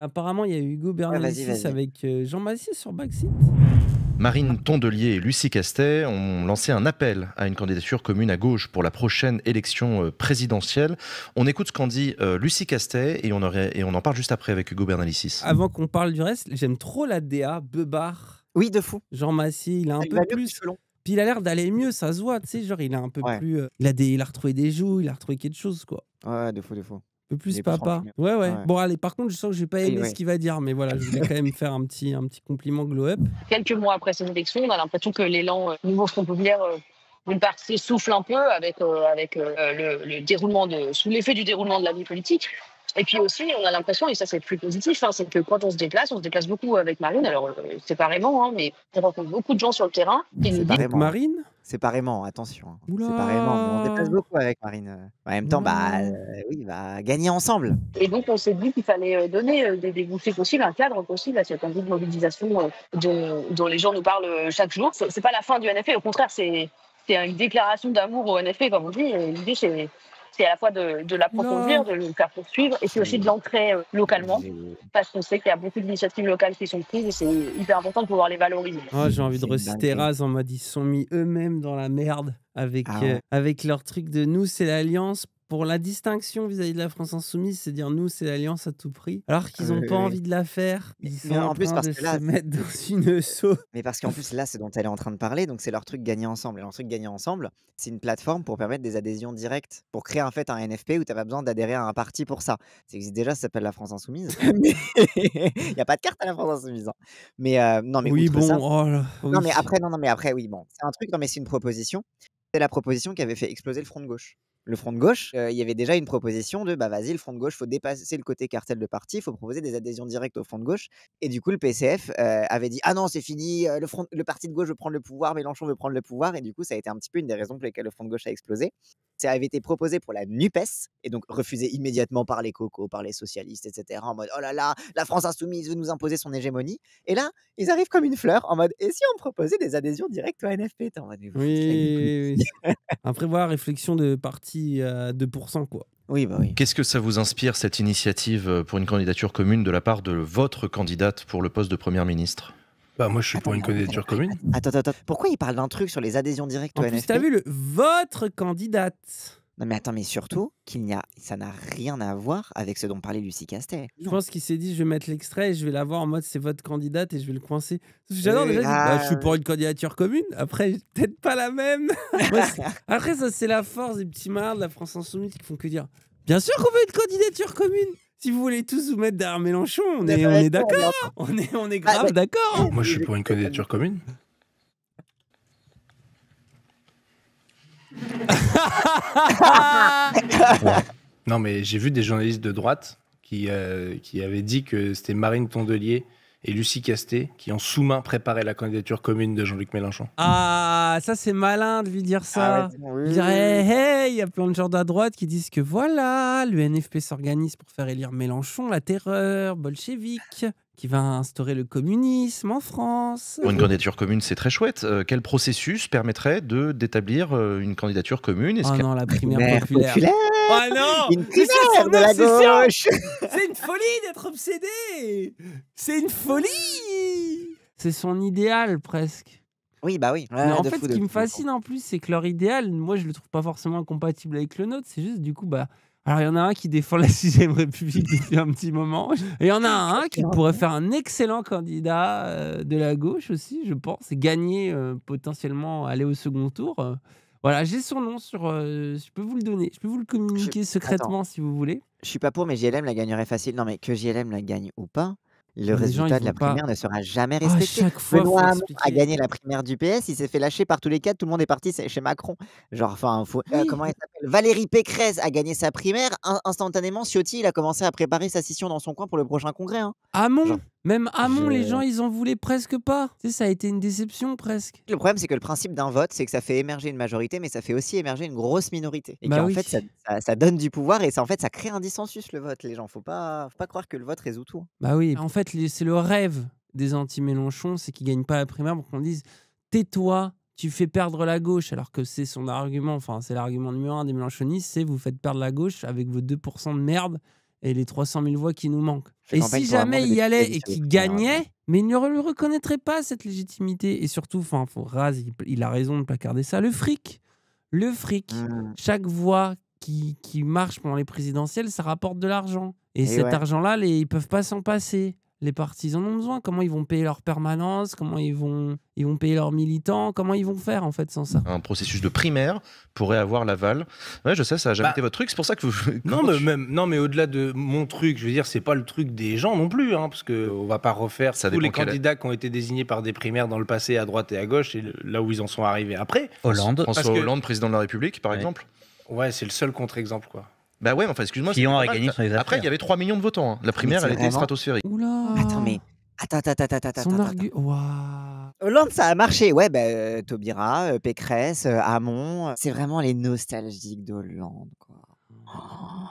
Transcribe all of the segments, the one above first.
Apparemment, il y a Hugo Ouais, vas-y, Bernalicis vas-y. avec Jean Massier sur Baxit. Marine Tondelier et Lucie Castet ont lancé un appel à une candidature commune à gauche pour la prochaine élection présidentielle. On écoute ce qu'en dit Lucie Castet et on en parle juste après avec Hugo Bernalicis. Avant qu'on parle du reste, j'aime trop la DA, Beubard, Oui, de fou. Jean Massier, il a Ça un lui peu va mieux que les plus. cheveux longs. Puis il a l'air d'aller mieux, ça se voit, tu sais, genre il est un peu Ouais. plus. Il a retrouvé des joues, il a retrouvé quelque chose, quoi. Ouais, de fou, de fou. Un peu Il plus est plus papa. rancunier. Ouais, ouais. Ouais. Bon, allez, par contre, je sens que je vais pas Oui, aimer oui. ce qu'il va dire, mais voilà, je voulais quand même faire un petit compliment glow up. Quelques mois après ces élections, on a l'impression que l'élan nouveau Front populaire d'une partie souffle un peu avec le déroulement sous l'effet du déroulement de la vie politique. Et puis aussi, on a l'impression, et ça c'est plus positif, hein, c'est que quand on se déplace beaucoup avec Marine, alors séparément, hein, mais on rencontre beaucoup de gens sur le terrain qui nous disent. Avec Séparément, hein. Marine. Séparément, attention, hein. Oula. Séparément, mais on déplace beaucoup avec Marine. En même temps, Oula. oui, gagner ensemble. Et donc, on s'est dit qu'il fallait donner des débouchés possibles, un cadre possible à cette envie de mobilisation dont les gens nous parlent chaque jour. C'est pas la fin du NFP, au contraire, c'est une déclaration d'amour au NFP, comme on dit. Et l'idée, c'est à la fois de l'approfondir, de le faire poursuivre, et c'est aussi de l'ancrer localement, parce qu'on sait qu'il y a beaucoup d'initiatives locales qui sont prises, et c'est hyper important de pouvoir les valoriser. Oh, j'ai envie de C'est une reciter dinguerie. Raz en mode ils se sont mis eux-mêmes dans la merde avec, Ah ouais. avec leur truc de nous, c'est l'alliance. Pour la distinction vis-à-vis de la France Insoumise, c'est dire nous, c'est l'alliance à tout prix. Alors qu'ils n'ont pas Oui. envie de la faire. Ils Mais sont en en plus, train parce de que se là, mettre dans une sauce. mais parce qu'en plus, là, c'est dont elle est en train de parler, donc c'est leur truc gagner ensemble. Et leur truc gagner ensemble, c'est une plateforme pour permettre des adhésions directes, pour créer en fait un NFP où tu n'as pas besoin d'adhérer à un parti pour ça. Ça existe déjà, ça s'appelle la France Insoumise. Mais il n'y a pas de carte à la France Insoumise, hein. Mais non, mais Oui, outre bon, ça, oh là, non, oui. mais après, non, mais après, oui, bon, c'est un truc, non, mais c'est une proposition. C'est la proposition qui avait fait exploser le Front de gauche. Le Front de gauche, il y avait déjà une proposition de bah vas-y, le Front de gauche, faut dépasser le côté cartel de parti, il faut proposer des adhésions directes au Front de gauche. Et du coup, le PCF avait dit ah non, c'est fini, le parti de gauche veut prendre le pouvoir, Mélenchon veut prendre le pouvoir. Et du coup, ça a été un petit peu une des raisons pour lesquelles le Front de gauche a explosé. Ça avait été proposé pour la NUPES, et donc refusé immédiatement par les cocos, par les socialistes, etc. En mode oh là là, la France insoumise veut nous imposer son hégémonie. Et là, ils arrivent comme une fleur en mode et si on proposait des adhésions directes au NFP? T'es en mode mais vous Oui, foutez la gueule. oui, oui. Après, voilà, réflexion de parti à 2%, quoi. Oui, bah oui. Qu'est-ce que ça vous inspire, cette initiative pour une candidature commune de la part de votre candidate pour le poste de Première ministre? Bah moi je suis pour une Attends, candidature commune. Attends. Pourquoi il parle d'un truc sur les adhésions directes En au plus, NFP? t'as vu votre candidate. Non mais attends, mais surtout ça n'a rien à voir avec ce dont parlait Lucie Castet. Je pense qu'il s'est dit, je vais mettre l'extrait et je vais la voir en mode c'est votre candidate et je vais le coincer. J'adore déjà, il dit, bah, je suis pour une candidature commune. Après, peut-être pas la même. Après, ça, c'est la force des petits malins de la France Insoumise qui font que dire bien sûr qu'on veut une candidature commune. Si vous voulez tous vous mettre derrière Mélenchon, on est d'accord. On est grave d'accord. Moi je suis pour une candidature commune. Non mais j'ai vu des journalistes de droite qui avaient dit que c'était Marine Tondelier et Lucie Castet qui ont sous-main préparé la candidature commune de Jean-Luc Mélenchon. Ah, ça c'est malin de lui dire ça. Oui, Dire hey, il y a plein de gens de la droite qui disent que voilà, le NFP s'organise pour faire élire Mélenchon, la terreur bolchevique, qui va instaurer le communisme en France. Pour une candidature commune, c'est très chouette. Quel processus permettrait d'établir une candidature commune? Oh non, la primaire populaire. Oh non, une mais c'est primaire son de la obsession. gauche. C'est une folie d'être obsédé. C'est une folie. C'est son idéal presque. Oui, bah oui. Mais en fait, ce qui me fascine en plus, c'est que leur idéal, moi, je le trouve pas forcément compatible avec le nôtre. C'est juste, du coup, bah. Alors, il y en a un qui défend la 6ème République depuis un petit moment. Et il y en a un qui pourrait faire un excellent candidat de la gauche aussi, je pense, et gagner potentiellement, aller au second tour. Voilà, j'ai son nom sur. Je peux vous le donner, je peux vous le communiquer secrètement si vous voulez. Je suis pas pour, mais JLM la gagnerait facile. Non, mais que JLM la gagne ou pas, le Les gens, résultat ils de la vont pas. primaire ne sera jamais À respecté. chaque fois, faut Benoît Hamon a expliquer. gagné la primaire du PS, il s'est fait lâcher par tous les cadres, tout le monde est parti chez Macron. Genre, enfin, Oui. comment elle s'appelle? Valérie Pécresse a gagné sa primaire. Instantanément, Ciotti, il a commencé à préparer sa scission dans son coin pour le prochain congrès. Hein. Hamon, Genre, même Hamon, les je- gens, ils en voulaient presque pas. Tu sais, ça a été une déception presque. Le problème, c'est que le principe d'un vote, c'est que ça fait émerger une majorité, mais ça fait aussi émerger une grosse minorité. Et Bah qu'en oui. fait, ça donne du pouvoir et en fait, ça crée un dissensus, le vote. Les gens, faut pas croire que le vote résout tout. Bah oui, en fait, c'est le rêve des anti-Mélenchon, c'est qu'ils gagnent pas la primaire pour qu'on dise tais-toi, tu fais perdre la gauche, alors que c'est son argument, enfin, c'est l'argument numéro 1 des Mélenchonistes, c'est vous faites perdre la gauche avec vos 2% de merde et les 300 000 voix qui nous manquent. Fais Et campagne si pour un manque jamais de il y allait députés et sur les qu'il primaires, gagnait, mais il ne le reconnaîtrait pas, cette légitimité. Et surtout, Raz, il a raison de placarder ça, le fric. Le fric. Mmh. Chaque voix qui marche pendant les présidentielles, ça rapporte de l'argent. Et Et cet ouais. argent-là, ils peuvent pas s'en passer. Les partis en ont besoin. Comment ils vont payer leur permanence? Comment ils vont payer leurs militants? Comment ils vont faire en fait sans ça? Un processus de primaire pourrait avoir l'aval. Ouais, je sais, ça n'a jamais Bah, été votre truc, c'est pour ça que vous. Non, mais au-delà de mon truc, je veux dire, c'est pas le truc des gens non plus, hein, parce que on va pas refaire Ça tous les dépend quel est. candidats qui ont été désignés par des primaires dans le passé à droite et à gauche et là où ils en sont arrivés après. Hollande. François Parce que- Hollande, président de la République, par Ouais. exemple. Ouais, c'est le seul contre-exemple, quoi. Bah ouais, mais enfin, excuse-moi. Fillon c'était aurait pas mal. gagné sur les Après, affaires. il y avait 3 millions de votants. Hein. La primaire, c'est elle était vraiment- stratosphérique. Oula. Attends, mais. Attends. Son argument. Waouh. Hollande, ça a marché. Ouais, Taubira, Pécresse, Hamon. C'est vraiment les nostalgiques d'Hollande, quoi. Oh,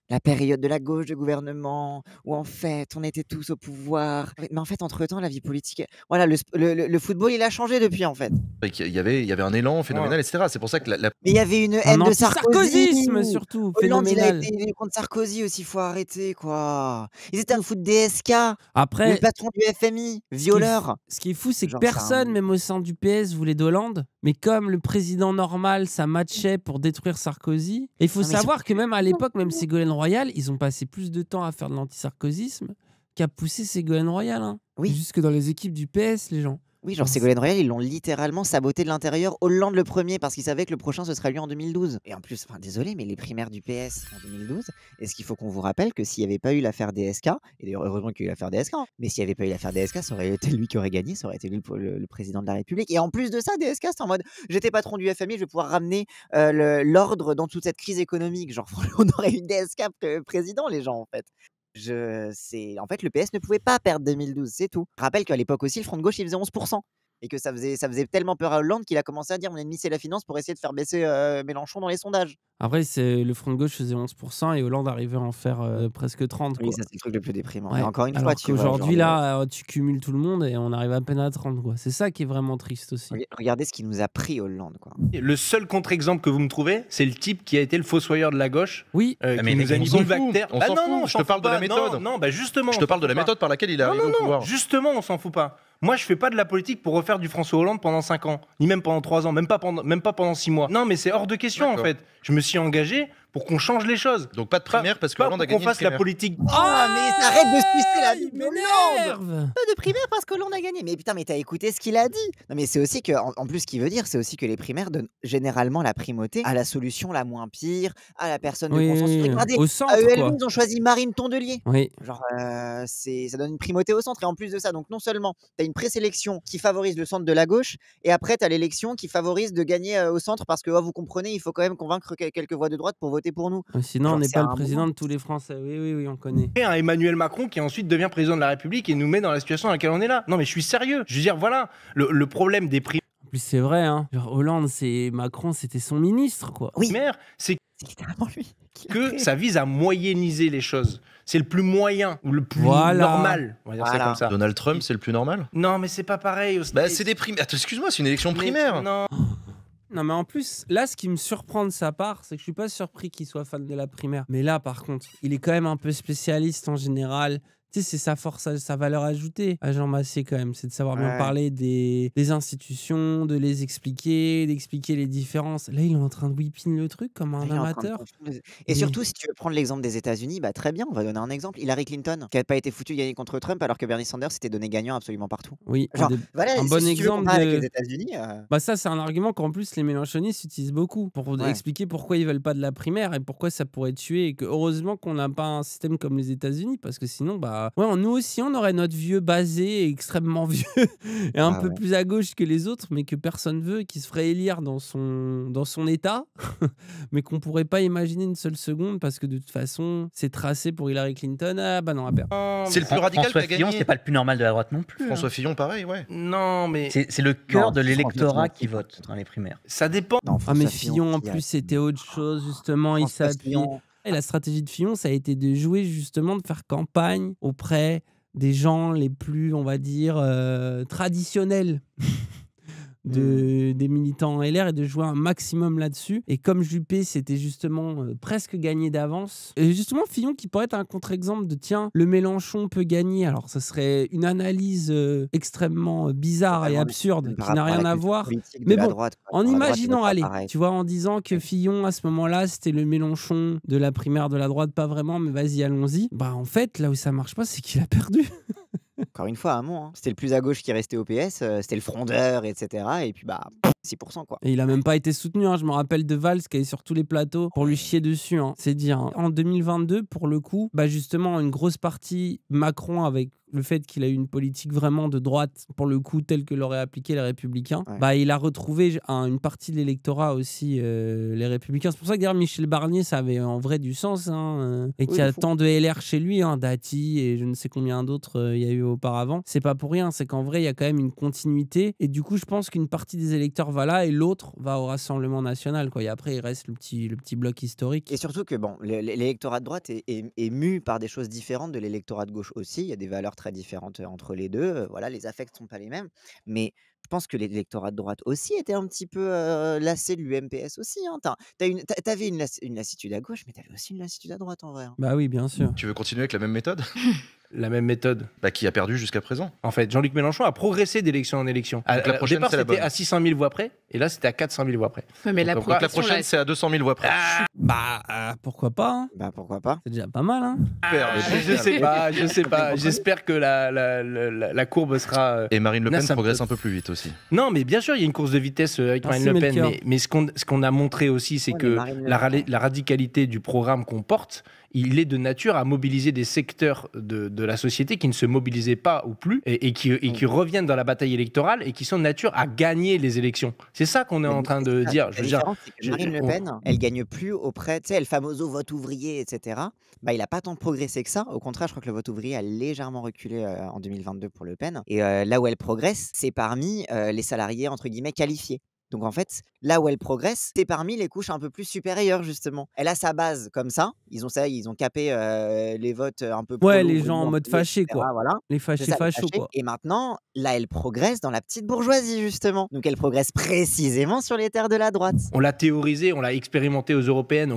la période de la gauche de gouvernement, où en fait, on était tous au pouvoir. Mais en fait, entre-temps, la vie politique. Voilà, le football, il a changé depuis, en fait. Il y avait un élan phénoménal, etc. C'est pour ça que la Mais il y avait une Un haine de Sarkozy. anti-sarkozysme surtout. Hollande, il a Phénoménal. été élu contre Sarkozy aussi, faut arrêter, quoi. Ils étaient à nous foutre DSK, le Après, patron du FMI, violeur. ce qui est fou, c'est que Genre, c'est un- personne, même au sein du PS, voulait d'Hollande. Mais comme le président normal, ça matchait pour détruire Sarkozy. Et il faut Non, mais savoir que même à l'époque, même Ségolène Royal, ils ont passé plus de temps à faire de l'antisarkozysme qu'à pousser Ségolène Royal. Hein. Oui. Jusque dans les équipes du PS, les gens. Oui, genre Ségolène Royal, ils l'ont littéralement saboté de l'intérieur. Hollande le premier, parce qu'ils savaient que le prochain, ce serait lui en 2012. Et en plus, enfin désolé, mais les primaires du PS en 2012, est-ce qu'il faut qu'on vous rappelle que s'il n'y avait pas eu l'affaire DSK, et d'ailleurs heureusement qu'il y a eu l'affaire DSK, hein, mais s'il n'y avait pas eu l'affaire DSK, ça aurait été lui qui aurait gagné, ça aurait été lui le président de la République. Et en plus de ça, DSK, c'est en mode, j'étais patron du FMI, je vais pouvoir ramener l'ordre dans toute cette crise économique. Genre, on aurait eu DSK président, les gens, en fait. En fait, le PS ne pouvait pas perdre 2012, c'est tout. Je rappelle qu'à l'époque aussi, le Front de gauche, il faisait 11%. Et que ça faisait tellement peur à Hollande qu'il a commencé à dire mon ennemi c'est la finance pour essayer de faire baisser Mélenchon dans les sondages. Après, le Front de gauche faisait 11% et Hollande arrivait à en faire presque 30%. Oui, Quoi. ça c'est le truc le plus déprimant. Ouais. Et encore une Alors fois, tu vois, qu'aujourd'hui, genre, là, tu cumules tout le monde et on arrive à peine à 30. Quoi. C'est ça qui est vraiment triste aussi. regardez ce qu'il nous a pris Hollande, quoi. Le seul contre-exemple que vous me trouvez, c'est le type qui a été le fossoyeur de la gauche, Oui, qui mais nous a on mis s'en le fout, bactère. on Bah s'en non, fout, non, on je s'en te parle fout de la pas. méthode. Non, bah justement. Je on te s'en parle de la fout pas. méthode par laquelle il est Non, arrivé non, au non, pouvoir. justement, on s'en fout pas. Moi, je fais pas de la politique pour refaire du François Hollande pendant 5 ans, ni même pendant 3 ans, même pas pendant 6 mois. Non, mais c'est hors de question, en D'accord. fait. Je me suis engagé pour qu'on change les choses. Donc pas de primaire parce que Pas Hollande a pour qu'on gagné une fasse la primaire. politique. Ah, mais arrête de sucer la vie il de Hollande. m'énerve. Pas de primaire parce qu'Hollande a gagné. Mais putain, mais t'as écouté ce qu'il a dit. Non, mais c'est aussi que, en plus, ce qu'il veut dire, c'est aussi que les primaires donnent généralement la primauté à la solution la moins pire, à la personne de Oui, consensus. oui, Regardez, au centre, à ELV, quoi. ils ont choisi Marine Tondelier. Oui, Genre, ça donne une primauté au centre. Et en plus de ça, donc non seulement tu as une présélection qui favorise le centre de la gauche, et après tu as l'élection qui favorise de gagner au centre parce que, vous comprenez, il faut quand même convaincre quelques voix de droite pour voter pour nous. sinon on Genre, n'est c'est pas le un président moment. de tous les Français. Oui, on connaît. Un Emmanuel Macron qui ensuite devient président de la République et nous met dans la situation dans laquelle on est là. Non, mais je suis sérieux. Je veux dire, voilà, le problème des En plus, c'est vrai, hein. Genre, Hollande, Macron, c'était son ministre, quoi. Oui, primaires, c'est c'est littéralement lui qui l'a que fait. ça vise à moyenniser les choses. C'est le plus moyen ou le plus Voilà. normal. On va dire ça Voilà. comme ça. Donald Trump, c'est le plus normal. Non, mais c'est pas pareil. Bah c'est des primaires. Attends, excuse-moi, c'est une élection Mais- primaire. Non. Non, mais en plus, là, ce qui me surprend de sa part, c'est que je suis pas surpris qu'il soit fan de la primaire. Mais là, par contre, il est quand même un peu spécialiste en général. Tu sais, c'est sa force, sa valeur ajoutée à Jean Massier quand même. C'est de savoir bien Ouais. parler des institutions, de les expliquer, d'expliquer les différences. Là, il est en train de whipping le truc comme un Il est en train de amateur. confondre les- Et Oui. surtout, si tu veux prendre l'exemple des États-Unis, bah très bien, on va donner un exemple. Hillary Clinton, qui n'a pas été foutue de gagner contre Trump, alors que Bernie Sanders s'était donné gagnant absolument partout. Oui, Genre, voilà, un si bon tu veux exemple comparer de- avec les États-Unis. Bah ça, c'est un argument qu'en plus les Mélenchonistes utilisent beaucoup pour Ouais. expliquer pourquoi ils veulent pas de la primaire et pourquoi ça pourrait tuer et que heureusement qu'on n'a pas un système comme les États-Unis parce que sinon, bah ouais, nous aussi on aurait notre vieux basé extrêmement vieux et un Ah peu ouais. plus à gauche que les autres, mais que personne veut, qui se ferait élire dans son état, mais qu'on pourrait pas imaginer une seule seconde parce que de toute façon c'est tracé pour Hillary Clinton. Ah bah non, à perdre. C'est le plus radical qui François a Fillon, gagné. c'est pas le plus normal de la droite non plus. hein. François Fillon, pareil, ouais. Non, mais C'est le cœur Non, de l'électorat François qui Fillon. vote dans les primaires. ça dépend. Non, Ah mais François Fillon en qui a- plus c'était autre chose justement, il François s'appuie. Fillon. Et la stratégie de Fillon, ça a été de jouer justement, de faire campagne auprès des gens les plus, on va dire, traditionnels des militants LR et de jouer un maximum là-dessus. Et comme Juppé, c'était justement presque gagné d'avance. Et justement, Fillon qui pourrait être un contre-exemple de tiens, le Mélenchon peut gagner. Alors, ce serait une analyse extrêmement bizarre et absurde qui n'a rien à voir. Mais bon, en imaginant, allez, tu vois, en disant que Fillon, à ce moment-là, c'était le Mélenchon de la primaire de la droite, pas vraiment, mais vas-y, allons-y. Bah, en fait, là où ça marche pas, c'est qu'il a perdu. Encore une fois, un mot. Hein. C'était le plus à gauche qui restait au PS, c'était le frondeur, etc. Et puis, 6%, quoi. Et il a même pas été soutenu. Hein. Je me rappelle de Valls qui est sur tous les plateaux pour lui chier dessus. Hein. C'est dire. Hein. En 2022, pour le coup, justement, une grosse partie Macron avec le fait qu'il a eu une politique vraiment de droite, pour le coup, telle que l'auraient appliqué les Républicains, il a retrouvé une partie de l'électorat aussi, les Républicains. C'est pour ça que d'ailleurs Michel Barnier, ça avait en vrai du sens, et qu'il y a tant de LR chez lui, Dati et je ne sais combien d'autres il y a eu auparavant. C'est pas pour rien, c'est qu'en vrai, il y a quand même une continuité, et du coup, je pense qu'une partie des électeurs va là, et l'autre va au Rassemblement National, quoi. Et après, il reste le petit bloc historique. Et surtout que, l'électorat de droite est mu par des choses différentes de l'électorat de gauche aussi. Il y a des valeurs très différentes entre les deux. Voilà, les affects sont pas les mêmes. Mais je pense que l'électorat de droite aussi était un petit peu lassé de l'UMPS aussi. Hein. T'avais une lassitude à gauche, mais t'avais aussi une lassitude à droite en vrai. Hein. Bah oui, bien sûr. Tu veux continuer avec la même méthode? La même méthode. Qui a perdu jusqu'à présent. En fait, Jean-Luc Mélenchon a progressé d'élection en élection. La prochaine, au départ, c'était à 600 000 voix près, et là, c'était à 400 000 voix près. Ouais, mais donc la prochaine, c'est à 200 000 voix près. Pourquoi pas, hein. Pourquoi pas. C'est déjà pas mal, hein. Je sais pas. J'espère que la courbe sera... Et Marine Le Pen progresse un peu plus vite aussi. Non, mais bien sûr, il y a une course de vitesse avec Marine Le Pen. Mais ce qu'on a montré aussi, c'est que la radicalité du programme qu'on porte, il est de nature à mobiliser des secteurs de la société qui ne se mobilisaient pas ou plus et qui reviennent dans la bataille électorale et qui sont de nature à gagner les élections. C'est ça qu'on est en train de dire. Marine Le Pen, elle gagne plus auprès, tu sais, le famoso vote ouvrier, etc. Il n'a pas tant progressé que ça. Au contraire, je crois que le vote ouvrier a légèrement reculé en 2022 pour Le Pen. Et là où elle progresse, c'est parmi les salariés, entre guillemets, qualifiés. Donc en fait, là où elle progresse, c'est parmi les couches un peu plus supérieures, justement. Elle a sa base comme ça. Ils ont capé les votes un peu plus. Ouais, les gens en mode fâché, quoi. Voilà. Les fâchés fachos, quoi. Et maintenant, là, elle progresse dans la petite bourgeoisie, justement. Donc elle progresse précisément sur les terres de la droite. On l'a théorisé, on l'a expérimenté aux européennes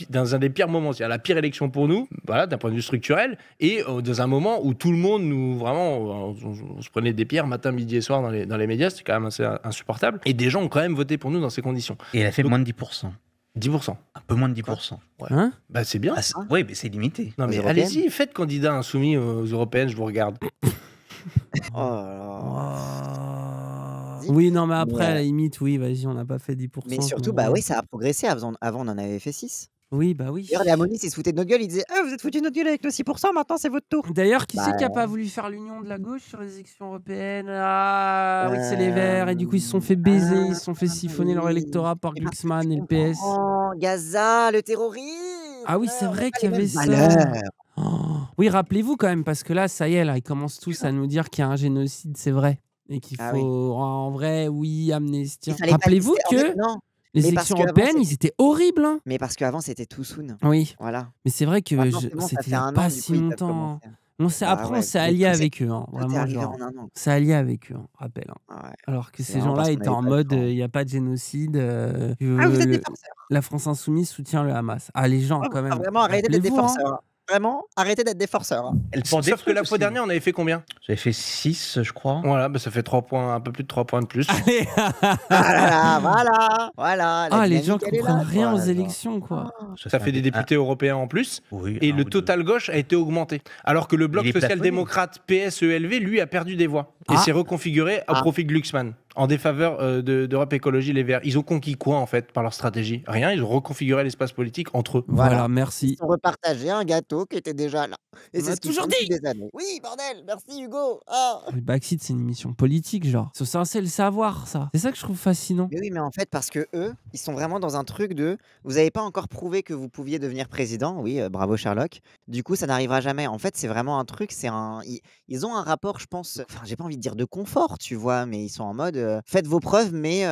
dans un des pires moments. C'est-à-dire la pire élection pour nous, voilà, d'un point de vue structurel, et dans un moment où tout le monde on se prenait des pierres matin, midi et soir dans les médias. C'était quand même assez insupportable. Et des gens ont quand même voté pour nous dans ces conditions. Et elle a fait moins de 10%. 10%. Un peu moins de 10%. Ouais. Hein? C'est bien. Oui, mais c'est limité. Non, mais allez-y, faites candidat insoumis aux européennes, je vous regarde. Oui, non, mais après, à la limite, oui, vas-y, on n'a pas fait 10%. Mais surtout, oui, ça a progressé. Avant, on en avait fait 6. Oui, bah oui. D'ailleurs, les Amonis, ils se foutaient de notre gueule. Ils disaient vous êtes foutus de notre gueule avec le 6%, maintenant c'est votre tour. D'ailleurs, qui c'est qui n'a pas voulu faire l'union de la gauche sur les élections européennes? Oui, c'est les Verts. Et du coup, ils se sont fait baiser, ils se sont fait siphonner leur électorat par Glucksmann et le PS. Gaza, le terrorisme. Ah oui, c'est vrai qu'il y avait ça. Oui, rappelez-vous quand même, parce que là, ça y est, là, ils commencent tous à nous dire qu'il y a un génocide, c'est vrai. Et qu'il faut, en vrai, amnistie. Rappelez-vous que... Les élections européennes, ils étaient horribles. Hein. Mais parce qu'avant, c'était tout soon. Oui. Voilà. Mais c'est vrai que c'était pas si longtemps. Après, on s'est allié avec eux. Hein. Vraiment, on s'est allié avec eux, rappelle. Hein. Ouais. Alors que ces gens-là étaient en mode, il n'y a pas de génocide. Vous êtes des farceurs. La France Insoumise soutient le Hamas. Ah, les gens, quand même. Vraiment, arrêtez d'être des farceurs. Vraiment, arrêtez d'être des forceurs. Sauf que la fois dernière, on avait fait combien? J'avais fait 6, je crois. Voilà, ça fait 3 points, un peu plus de 3 points de plus. Allez. Voilà. Les gens comprennent rien aux élections, quoi. Ça fait des députés européens en plus. Oui, et le total gauche a été augmenté. Alors que le bloc social-démocrate PS-ELV, lui, a perdu des voix. Et s'est reconfiguré au profit de Glucksmann. En défaveur d'Europe Écologie Les Verts. Ils ont conquis quoi, en fait, par leur stratégie? Rien, ils ont reconfiguré l'espace politique entre eux. Voilà, merci. Ils ont repartagé un gâteau qui était déjà là. Et c'est toujours dit des années. Oui, bordel, merci Hugo. Le Backseat, c'est une émission politique, genre. C'est censé le savoir, ça. C'est ça que je trouve fascinant. Mais oui, mais en fait, parce que eux, ils sont vraiment dans un truc de... Vous n'avez pas encore prouvé que vous pouviez devenir président. Oui, bravo Sherlock. Du coup, ça n'arrivera jamais. En fait, c'est vraiment un truc, ils ont un rapport, je pense... Enfin, j'ai pas envie de dire de confort, tu vois, mais ils sont en mode... faites vos preuves, mais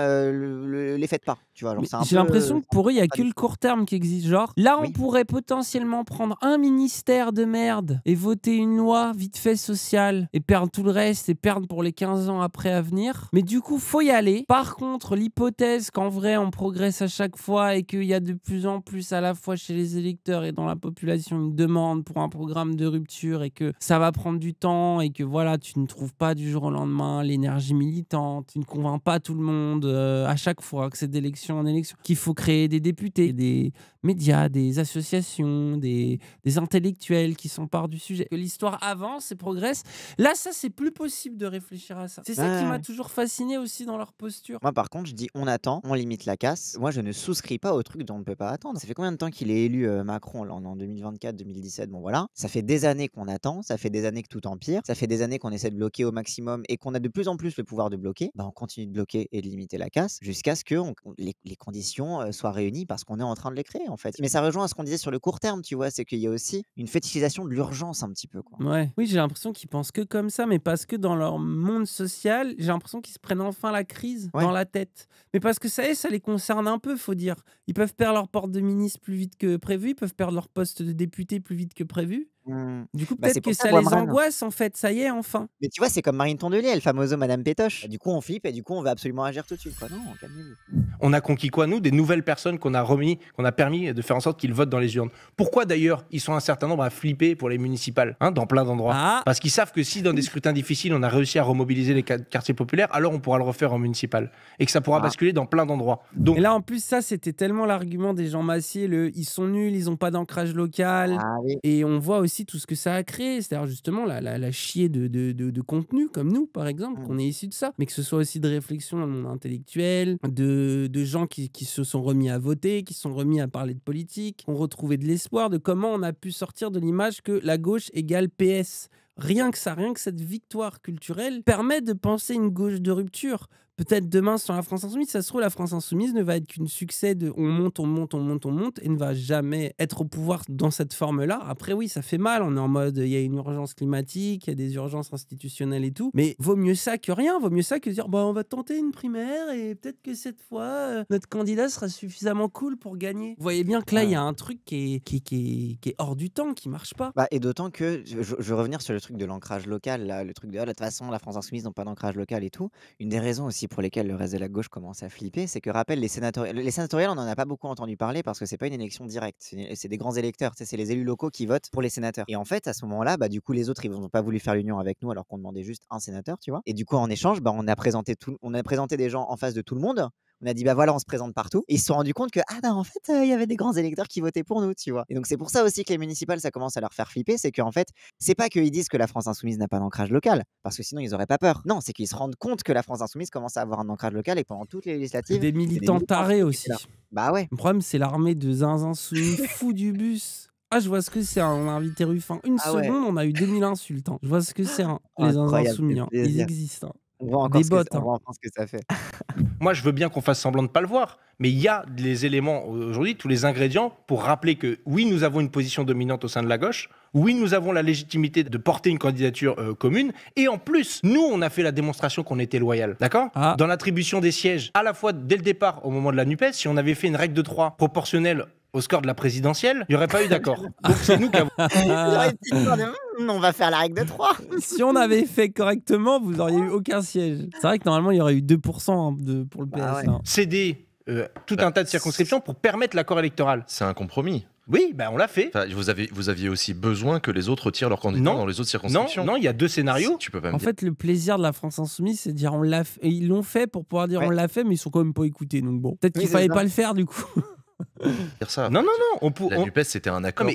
les faites pas. Tu vois, j'ai l'impression que pour eux, il n'y a que le court terme qui existe. Genre, là, on pourrait potentiellement prendre un ministère de merde et voter une loi vite fait sociale et perdre tout le reste et perdre pour les 15 ans après à venir. Mais du coup, faut y aller. Par contre, l'hypothèse qu'en vrai, on progresse à chaque fois et qu'il y a de plus en plus à la fois chez les électeurs et dans la population une demande pour un programme de rupture et que ça va prendre du temps et que voilà, tu ne trouves pas du jour au lendemain l'énergie militante, tu ne convaincs pas tout le monde à chaque fois que c'est d'élection en élection, qu'il faut créer des députés, des médias, des associations, des intellectuels qui s'emparent du sujet, que l'histoire avance et progresse. Là, ça, c'est plus possible de réfléchir à ça. C'est ça qui m'a toujours fasciné aussi dans leur posture. Moi, par contre, je dis on attend, on limite la casse. Moi, je ne souscris pas au truc dont on ne peut pas attendre. Ça fait combien de temps qu'il est élu, Macron, là, en 2024, 2017? Bon, voilà. Ça fait des années qu'on attend, ça fait des années que tout empire, ça fait des années qu'on essaie de bloquer au maximum et qu'on a de plus en plus le pouvoir de bloquer. Bah, on continue de bloquer et de limiter la casse jusqu'à ce que les conditions soient réunies parce qu'on est en train de les créer, en fait. Mais ça rejoint à ce qu'on disait sur le court terme, tu vois, c'est qu'il y a aussi une fétichisation de l'urgence un petit peu, quoi. Ouais. Oui, j'ai l'impression qu'ils pensent que comme ça, mais parce que dans leur monde social, j'ai l'impression qu'ils se prennent enfin la crise dans la tête. Mais parce que ça y est, ça les concerne un peu, faut dire. Ils peuvent perdre leur porte de ministre plus vite que prévu, ils peuvent perdre leur poste de député plus vite que prévu. Du coup, peut-être que ça les angoisse, en fait. Ça y est, enfin. Mais tu vois, c'est comme Marine Tondelier, elle famoso Madame Pétoche. Du coup, on flippe et du coup, on va absolument agir tout de suite, quoi. Non, calmez-vous. On a conquis quoi, nous? Des nouvelles personnes qu'on a permis de faire en sorte qu'ils votent dans les urnes. Pourquoi d'ailleurs ils sont un certain nombre à flipper pour les municipales, dans plein d'endroits? Parce qu'ils savent que si dans des scrutins difficiles, on a réussi à remobiliser les quartiers populaires, alors on pourra le refaire en municipal. Et que ça pourra basculer dans plein d'endroits. Donc... Et là, en plus, ça, c'était tellement l'argument des gens Massier, ils sont nuls, ils n'ont pas d'ancrage local. Et on voit aussi tout ce que ça a créé. C'est-à-dire justement la chier de contenu, comme nous, par exemple, qu'on est issus de ça. Mais que ce soit aussi de réflexion dans le monde intellectuel, de gens qui se sont remis à voter, qui se sont remis à parler de politique, ont retrouvé de l'espoir de comment on a pu sortir de l'image que la gauche égale PS. Rien que cette victoire culturelle permet de penser une gauche de rupture. Peut-être demain sur la France Insoumise, ça se trouve, la France Insoumise ne va être qu'une succès de on monte et ne va jamais être au pouvoir dans cette forme-là. Après, oui, ça fait mal. On est en mode, il y a une urgence climatique, il y a des urgences institutionnelles et tout. Mais vaut mieux ça que rien. Vaut mieux ça que dire, on va tenter une primaire et peut-être que cette fois, notre candidat sera suffisamment cool pour gagner. Vous voyez bien que là, il y a un truc qui est hors du temps, qui marche pas. Et d'autant que, je veux revenir sur le truc de l'ancrage local, là, le truc de toute façon, la France Insoumise n'a pas d'ancrage local et tout. Une des raisons aussi pour lesquelles le reste de la gauche commence à flipper, c'est que, rappelle, les sénatoriales, on n'en a pas beaucoup entendu parler parce que c'est pas une élection directe. C'est des grands électeurs, c'est les élus locaux qui votent pour les sénateurs. Et en fait, à ce moment-là, du coup, les autres, ils n'ont pas voulu faire l'union avec nous alors qu'on demandait juste un sénateur, tu vois. Et du coup, en échange, on a présenté des gens en face de tout le monde. On a dit, voilà, on se présente partout. Et ils se sont rendus compte que, en fait, il y avait des grands électeurs qui votaient pour nous, tu vois. Et donc, c'est pour ça aussi que les municipales, ça commence à leur faire flipper. C'est qu'en fait, c'est pas qu'ils disent que la France Insoumise n'a pas d'ancrage local, parce que sinon, ils auraient pas peur. Non, c'est qu'ils se rendent compte que la France Insoumise commence à avoir un ancrage local et pendant toutes les législatives. Des militants tarés aussi. Bah ouais. Le problème, c'est l'armée de zinzin soumis fous du bus. Je vois ce que c'est, on a invité Ruffin. Une seconde, on a eu 2000 insultes. Je vois ce que c'est, les zinzins soumis. Ils existent. On voit encore ce que ça fait. Moi, je veux bien qu'on fasse semblant de ne pas le voir, mais il y a les éléments aujourd'hui, tous les ingrédients pour rappeler que oui, nous avons une position dominante au sein de la gauche, oui, nous avons la légitimité de porter une candidature commune, et en plus, nous, on a fait la démonstration qu'on était loyal, d'accord ? Dans l'attribution des sièges, à la fois dès le départ, au moment de la NUPES, si on avait fait une règle de 3 proportionnelle au score de la présidentielle, il n'y aurait pas eu d'accord. Donc c'est nous qui avons... on va faire la règle de 3. Si on avait fait correctement, vous n'auriez eu aucun siège. C'est vrai que normalement, il y aurait eu 2% pour le PS. Céder tout un tas de circonscriptions pour permettre l'accord électoral. C'est un compromis. Oui, on l'a fait. Vous aviez aussi besoin que les autres tirent leurs candidats dans les autres circonscriptions. Non, il y a deux scénarios. Tu peux pas en fait, le plaisir de la France Insoumise, c'est de dire on l'a fait. Et ils l'ont fait pour pouvoir dire on l'a fait, mais ils sont quand même pas écoutés. Donc bon, peut-être qu'il fallait pas le faire du coup. Ça. Non. La NUPES, c'était un accord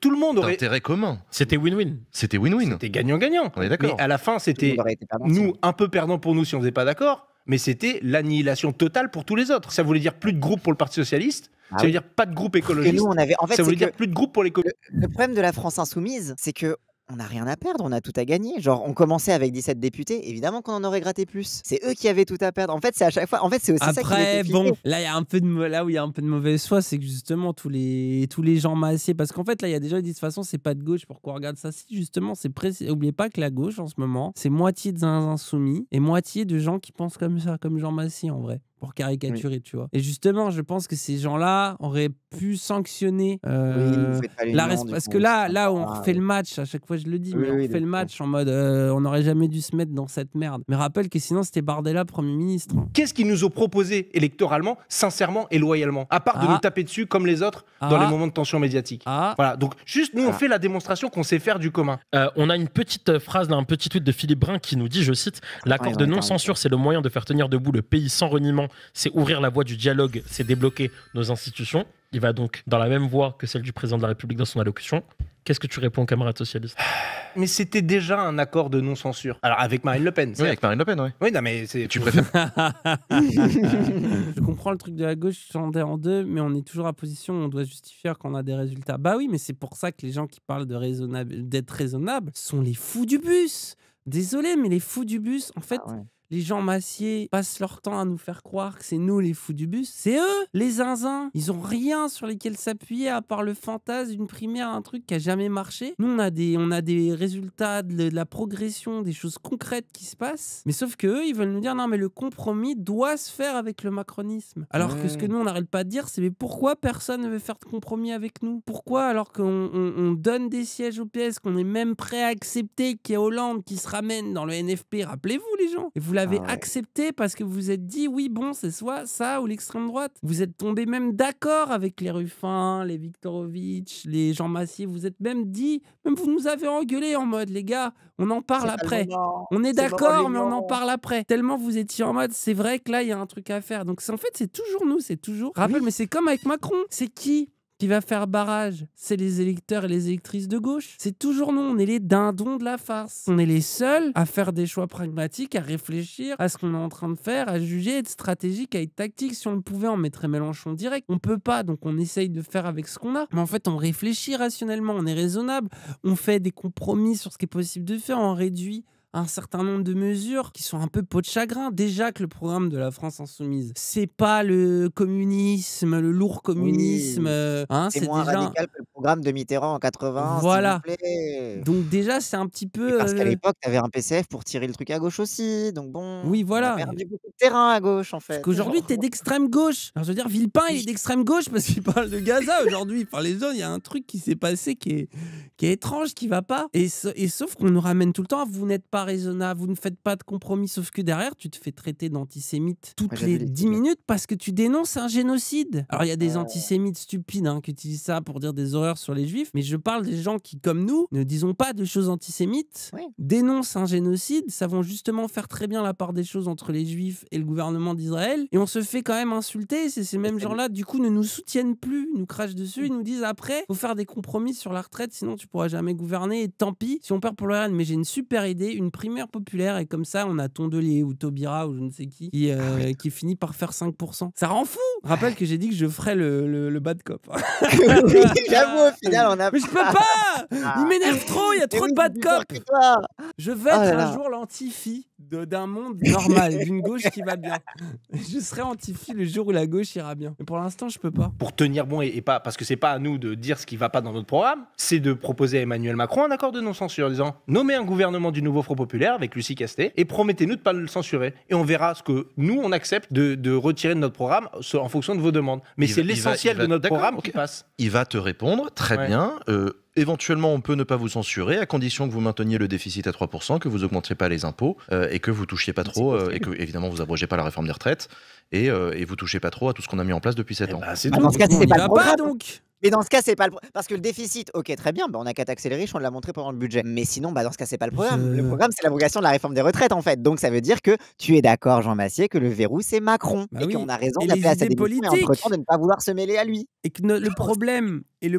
tout le monde aurait... d'intérêt commun. C'était win-win. C'était win-win. C'était gagnant-gagnant. On est d'accord. Mais à la fin, c'était nous un peu perdant pour nous si on faisait pas d'accord, mais c'était l'annihilation totale pour tous les autres. Ça voulait dire plus de groupe pour le Parti Socialiste, ça veut dire pas de groupe écologiste. Nous, ça voulait dire plus de groupe pour les Le problème de la France Insoumise, c'est que on n'a rien à perdre, on a tout à gagner. Genre, on commençait avec 17 députés, évidemment qu'on en aurait gratté plus. C'est eux qui avaient tout à perdre. En fait, c'est à chaque fois. En fait, c'est aussi ça qui Après, là, il y a un peu là où il y a un peu de mauvaise foi, c'est que justement tous les gens Massier, parce qu'en fait, là, il y a des gens qui disent de toute façon, c'est pas de gauche, pourquoi on regarde ça? Si, justement, c'est précis. N'oubliez pas que la gauche, en ce moment, c'est moitié de zinzin soumis et moitié de gens qui pensent comme ça, comme Jean Massier, en vrai. pour caricaturer, tu vois. Et justement, je pense que ces gens-là auraient pu sanctionner parce que là, on refait le match, à chaque fois je le dis, mais on refait le match en mode on n'aurait jamais dû se mettre dans cette merde. Mais rappelle que sinon, c'était Bardella Premier ministre. Qu'est-ce qu'ils nous ont proposé électoralement, sincèrement et loyalement, à part de nous taper dessus comme les autres dans les moments de tension médiatique. Voilà, donc juste nous on fait la démonstration qu'on sait faire du commun. On a une petite phrase, là, un petit tweet de Philippe Brun qui nous dit, je cite, l'accord de non-censure, c'est le moyen de faire tenir debout le pays sans reniement, c'est ouvrir la voie du dialogue, c'est débloquer nos institutions. Il va donc dans la même voie que celle du président de la République dans son allocution. Qu'est-ce que tu réponds, camarade socialiste? Mais c'était déjà un accord de non-censure. Alors avec Marine Le Pen. Oui, avec Marine Le Pen, oui. Oui, non, mais c'est... Tu préfères Je comprends le truc de la gauche scindé en deux, mais on est toujours à position où on doit justifier quand on a des résultats. Bah oui, mais c'est pour ça que les gens qui parlent d'être raisonnable sont les fous du bus. Désolé, mais les fous du bus, en fait... Les gens Massier passent leur temps à nous faire croire que c'est nous les fous du bus. C'est eux, les zinzins. Ils ont rien sur lesquels s'appuyer à part le fantasme d'une primaire, un truc qui a jamais marché. Nous, on a des résultats, de la progression, des choses concrètes qui se passent. Mais sauf que eux, ils veulent nous dire non, mais le compromis doit se faire avec le macronisme. Alors que ce que nous, on n'arrête pas de dire, c'est mais pourquoi personne ne veut faire de compromis avec nous? Pourquoi, alors qu'on donne des sièges au PS, qu'on est même prêt à accepter qu'il y ait Hollande qui se ramène dans le NFP, rappelez-vous les gens. Et vous l'avez accepté parce que vous vous êtes dit oui bon c'est soit ça ou l'extrême droite. Vous êtes tombé même d'accord avec les Ruffin, les Viktorovitch, les Jean Massier. Vous êtes même dit, même vous nous avez engueulé en mode les gars, on en parle après. On est d'accord mais on en parle après. Tellement vous étiez en mode c'est vrai que là il y a un truc à faire. Donc en fait c'est toujours nous, c'est toujours. Rappelle mais c'est comme avec Macron. C'est qui va faire barrage? C'est les électeurs et les électrices de gauche. C'est toujours nous, on est les dindons de la farce. On est les seuls à faire des choix pragmatiques, à réfléchir à ce qu'on est en train de faire, à juger, être stratégique, à être tactique. Si on le pouvait, on mettrait Mélenchon direct. On peut pas, donc on essaye de faire avec ce qu'on a. Mais en fait, on réfléchit rationnellement, on est raisonnable, on fait des compromis sur ce qui est possible de faire, on réduit un certain nombre de mesures qui sont un peu peau de chagrin. Déjà que le programme de la France Insoumise, c'est pas le communisme, le lourd communisme. C'est moins radical que le programme de Mitterrand en 80. Voilà. S'il vous plaît. Donc déjà, c'est un petit peu... Parce qu'à l'époque, tu avais un PCF pour tirer le truc à gauche aussi. Donc bon, oui, voilà. on a perdu beaucoup de terrain à gauche en fait. Parce qu'aujourd'hui, t'es d'extrême gauche. Alors, je veux dire, Villepin, il est d'extrême gauche parce qu'il parle de Gaza aujourd'hui. Enfin, les autres, il y a un truc qui s'est passé qui est étrange, qui va pas. Et sauf qu'on nous ramène tout le temps à vous n'êtes pas raisonnable, vous ne faites pas de compromis, sauf que derrière, tu te fais traiter d'antisémite toutes les 10 minutes parce que tu dénonces un génocide. Alors, il y a des antisémites stupides qui utilisent ça pour dire des horreurs sur les juifs, mais je parle des gens qui, comme nous, ne disons pas de choses antisémites, dénoncent un génocide, savent justement faire très bien la part des choses entre les juifs et le gouvernement d'Israël, et on se fait quand même insulter. C'est ces mêmes gens-là, du coup, ne nous soutiennent plus, nous crachent dessus, ils nous disent après, faut faire des compromis sur la retraite, sinon tu pourras jamais gouverner, et tant pis si on perd pour le RN. Mais j'ai une super idée, une primaire populaire, et comme ça on a Tondelier ou Taubira ou je ne sais qui finit par faire 5%. Ça rend fou. Rappelle que j'ai dit que je ferais le bad cop. Oui, j'avoue, au final on a... Mais je peux pas. Il m'énerve trop, il y a trop de bad cop. Je veux être un jour l'anti-fi d'un monde normal, d'une gauche qui va bien. Je serai anti-fi le jour où la gauche ira bien. Mais pour l'instant, je peux pas. Pour tenir bon et pas, parce que c'est pas à nous de dire ce qui va pas dans notre programme, c'est de proposer à Emmanuel Macron un accord de non-censure en disant nommez un gouvernement du nouveau Front Populaire avec Lucie Castet et promettez-nous de pas le censurer. Et on verra ce que nous, on accepte de retirer de notre programme en fonction de vos demandes. Mais c'est l'essentiel de notre programme qui passe. Il va te répondre, très bien. Éventuellement, on peut ne pas vous censurer à condition que vous mainteniez le déficit à 3%, que vous n'augmentiez pas les impôts et que vous touchiez pas trop et que, évidemment, vous abrogez pas la réforme des retraites et vous touchez pas trop à tout ce qu'on a mis en place depuis 7 ans. C'est dans ce cas, c'est pas le programme. Donc. Mais dans ce cas, c'est pas le parce que le déficit, ok, très bien, on a qu'à taxer les riches, on l'a montré pendant le budget. Mais sinon, dans ce cas, c'est pas le programme. Le programme, c'est l'abrogation de la réforme des retraites, en fait. Donc, ça veut dire que tu es d'accord, Jean Massier, que le verrou, c'est Macron. Et qu'on a raison d'appeler à sa démission, mais entre-temps, de ne pas vouloir se mêler à lui. Et que le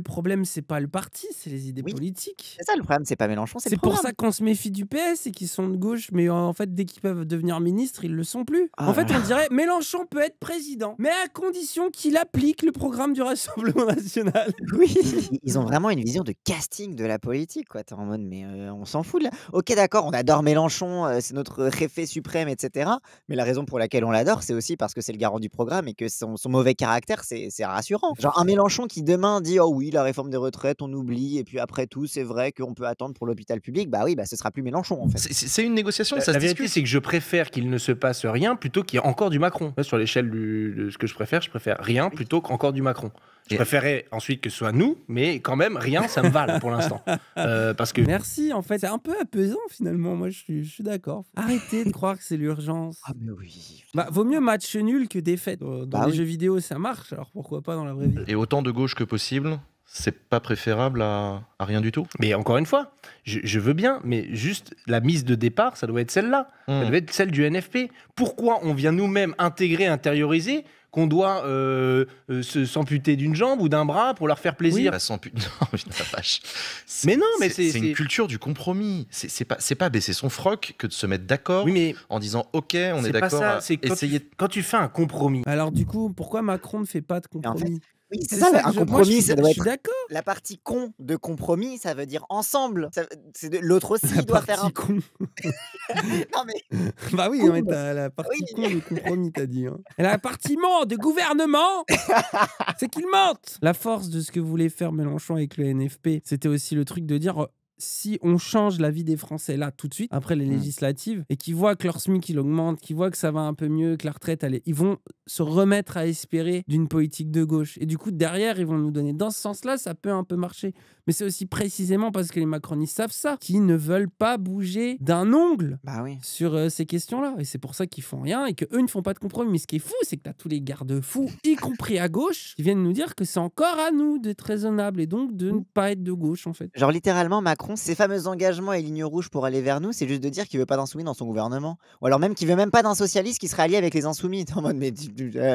problème, c'est pas le parti, c'est les idées politiques. C'est ça, le problème, c'est pas Mélenchon, c'est le programme. C'est pour ça qu'on se méfie du PS et qu'ils sont de gauche, mais en fait, dès qu'ils peuvent devenir ministres, ils le sont plus. En fait, on dirait Mélenchon peut être président, mais à condition qu'il applique le programme du Rassemblement National. final. Oui, ils ont vraiment une vision de casting de la politique, quoi. Tu es en mode, mais on s'en fout là. OK, d'accord, on adore Mélenchon, c'est notre réfé suprême, etc. Mais la raison pour laquelle on l'adore, c'est aussi parce que c'est le garant du programme et que son mauvais caractère, c'est rassurant. Genre un Mélenchon qui demain dit: «Oh oui, la réforme des retraites, on oublie et puis après tout, c'est vrai qu'on peut attendre pour l'hôpital public». Bah oui, bah ce sera plus Mélenchon en fait. C'est une négociation, ça La se vérité, discute. c'est que je préfère qu'il ne se passe rien plutôt qu'il y ait encore du Macron. Sur l'échelle de ce que je préfère rien plutôt qu'encore du Macron. Je préférais ensuite que ce soit nous, mais quand même, rien, ça me va là, pour l'instant. Parce que... Merci, en fait. C'est un peu apaisant, finalement. Moi, je suis d'accord. Arrêtez de croire que c'est l'urgence. Ah mais oui. Bah, vaut mieux match nul que défaite. Dans Bah les oui. jeux vidéo, ça marche. Alors pourquoi pas dans la vraie vie? Et autant de gauche que possible, c'est pas préférable à rien du tout? Mais encore une fois, je veux bien, mais juste la mise de départ, ça doit être celle-là. Ça doit être celle du NFP. Pourquoi on vient nous-mêmes intégrer, intérioriser qu'on doit s'amputer d'une jambe ou d'un bras pour leur faire plaisir? Bah, non, mais la vache. Mais non, mais c'est une culture du compromis. C'est pas baisser son froc que de se mettre d'accord Oui, mais en disant OK, on est c'est pas d'accord ça. à C'est essayer. quand tu fais un compromis. Alors du coup, pourquoi Macron ne fait pas de Et en fait, compromis? oui, c'est C'est ça, ça un que moi, compromis, ça doit je suis être d'accord. la partie con de compromis, ça veut dire ensemble. L'autre aussi La doit faire un. partie con. Non mais Bah oui, Con. mais t'as la partie Oui. con de compromis, t'as dit. Hein. Et la partie ment de gouvernement, c'est qu'ils mentent. La force de ce que voulait faire Mélenchon avec le NFP, c'était aussi le truc de dire si on change la vie des Français là tout de suite, après les législatives, et qu'ils voient que leur SMIC il augmente, qu'ils voient que ça va un peu mieux, que la retraite ils vont se remettre à espérer d'une politique de gauche. Et du coup, derrière, ils vont nous donner. Dans ce sens-là, ça peut un peu marcher. Mais c'est aussi précisément parce que les macronistes savent ça, qu'ils ne veulent pas bouger d'un ongle bah oui. sur ces questions-là. Et c'est pour ça qu'ils font rien et qu'eux ne font pas de compromis. Mais ce qui est fou, c'est que tu as tous les garde-fous, y compris à gauche, qui viennent nous dire que c'est encore à nous d'être raisonnables et donc de ne pas être de gauche, en fait. Genre littéralement Macron, ses fameux engagements et lignes rouges pour aller vers nous, c'est juste de dire qu'il veut pas d'insoumis dans son gouvernement. Ou alors même qu'il veut même pas d'un socialiste qui serait allié avec les insoumis. T'es en mode mais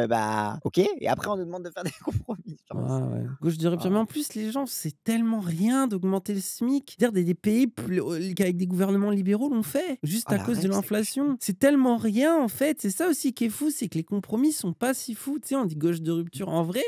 bah OK. Et après on nous demande de faire des compromis. Genre, Ah ouais. Gauche dirait pire. Mais en plus, les gens, c'est tellement rien d'augmenter le SMIC. Dire des pays qu'avec des gouvernements libéraux l'ont fait, juste Oh, à la cause de rêve, c'est l'inflation. C'est tellement rien, en fait. C'est ça aussi qui est fou, c'est que les compromis sont pas si fous. Tu sais, on dit gauche de rupture. En vrai,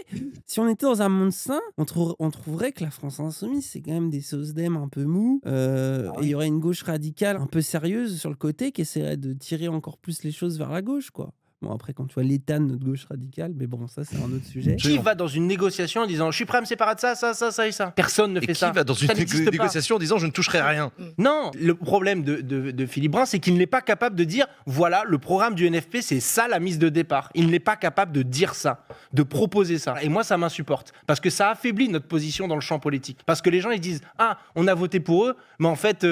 si on était dans un monde sain, on trouverait que la France insoumise, c'est quand même des SOSDEM un peu mous. Et il y aurait une gauche radicale un peu sérieuse sur le côté qui essaierait de tirer encore plus les choses vers la gauche, quoi. Bon, après, quand tu vois l'état de notre gauche radicale, mais bon, ça, c'est un autre sujet. Qui va dans une négociation en disant je suis prêt à me séparer de ça, ça, ça, ça et ça? Personne ne Et fait qui ça. va dans une Ça n'existe pas. négociation en disant je ne toucherai à rien? Non, le problème de Philippe Brun, c'est qu'il n'est pas capable de dire voilà, le programme du NFP, c'est ça la mise de départ. Il n'est pas capable de dire ça, de proposer ça. Et moi, ça m'insupporte. Parce que ça affaiblit notre position dans le champ politique. Parce que les gens, ils disent ah, on a voté pour eux, mais en fait,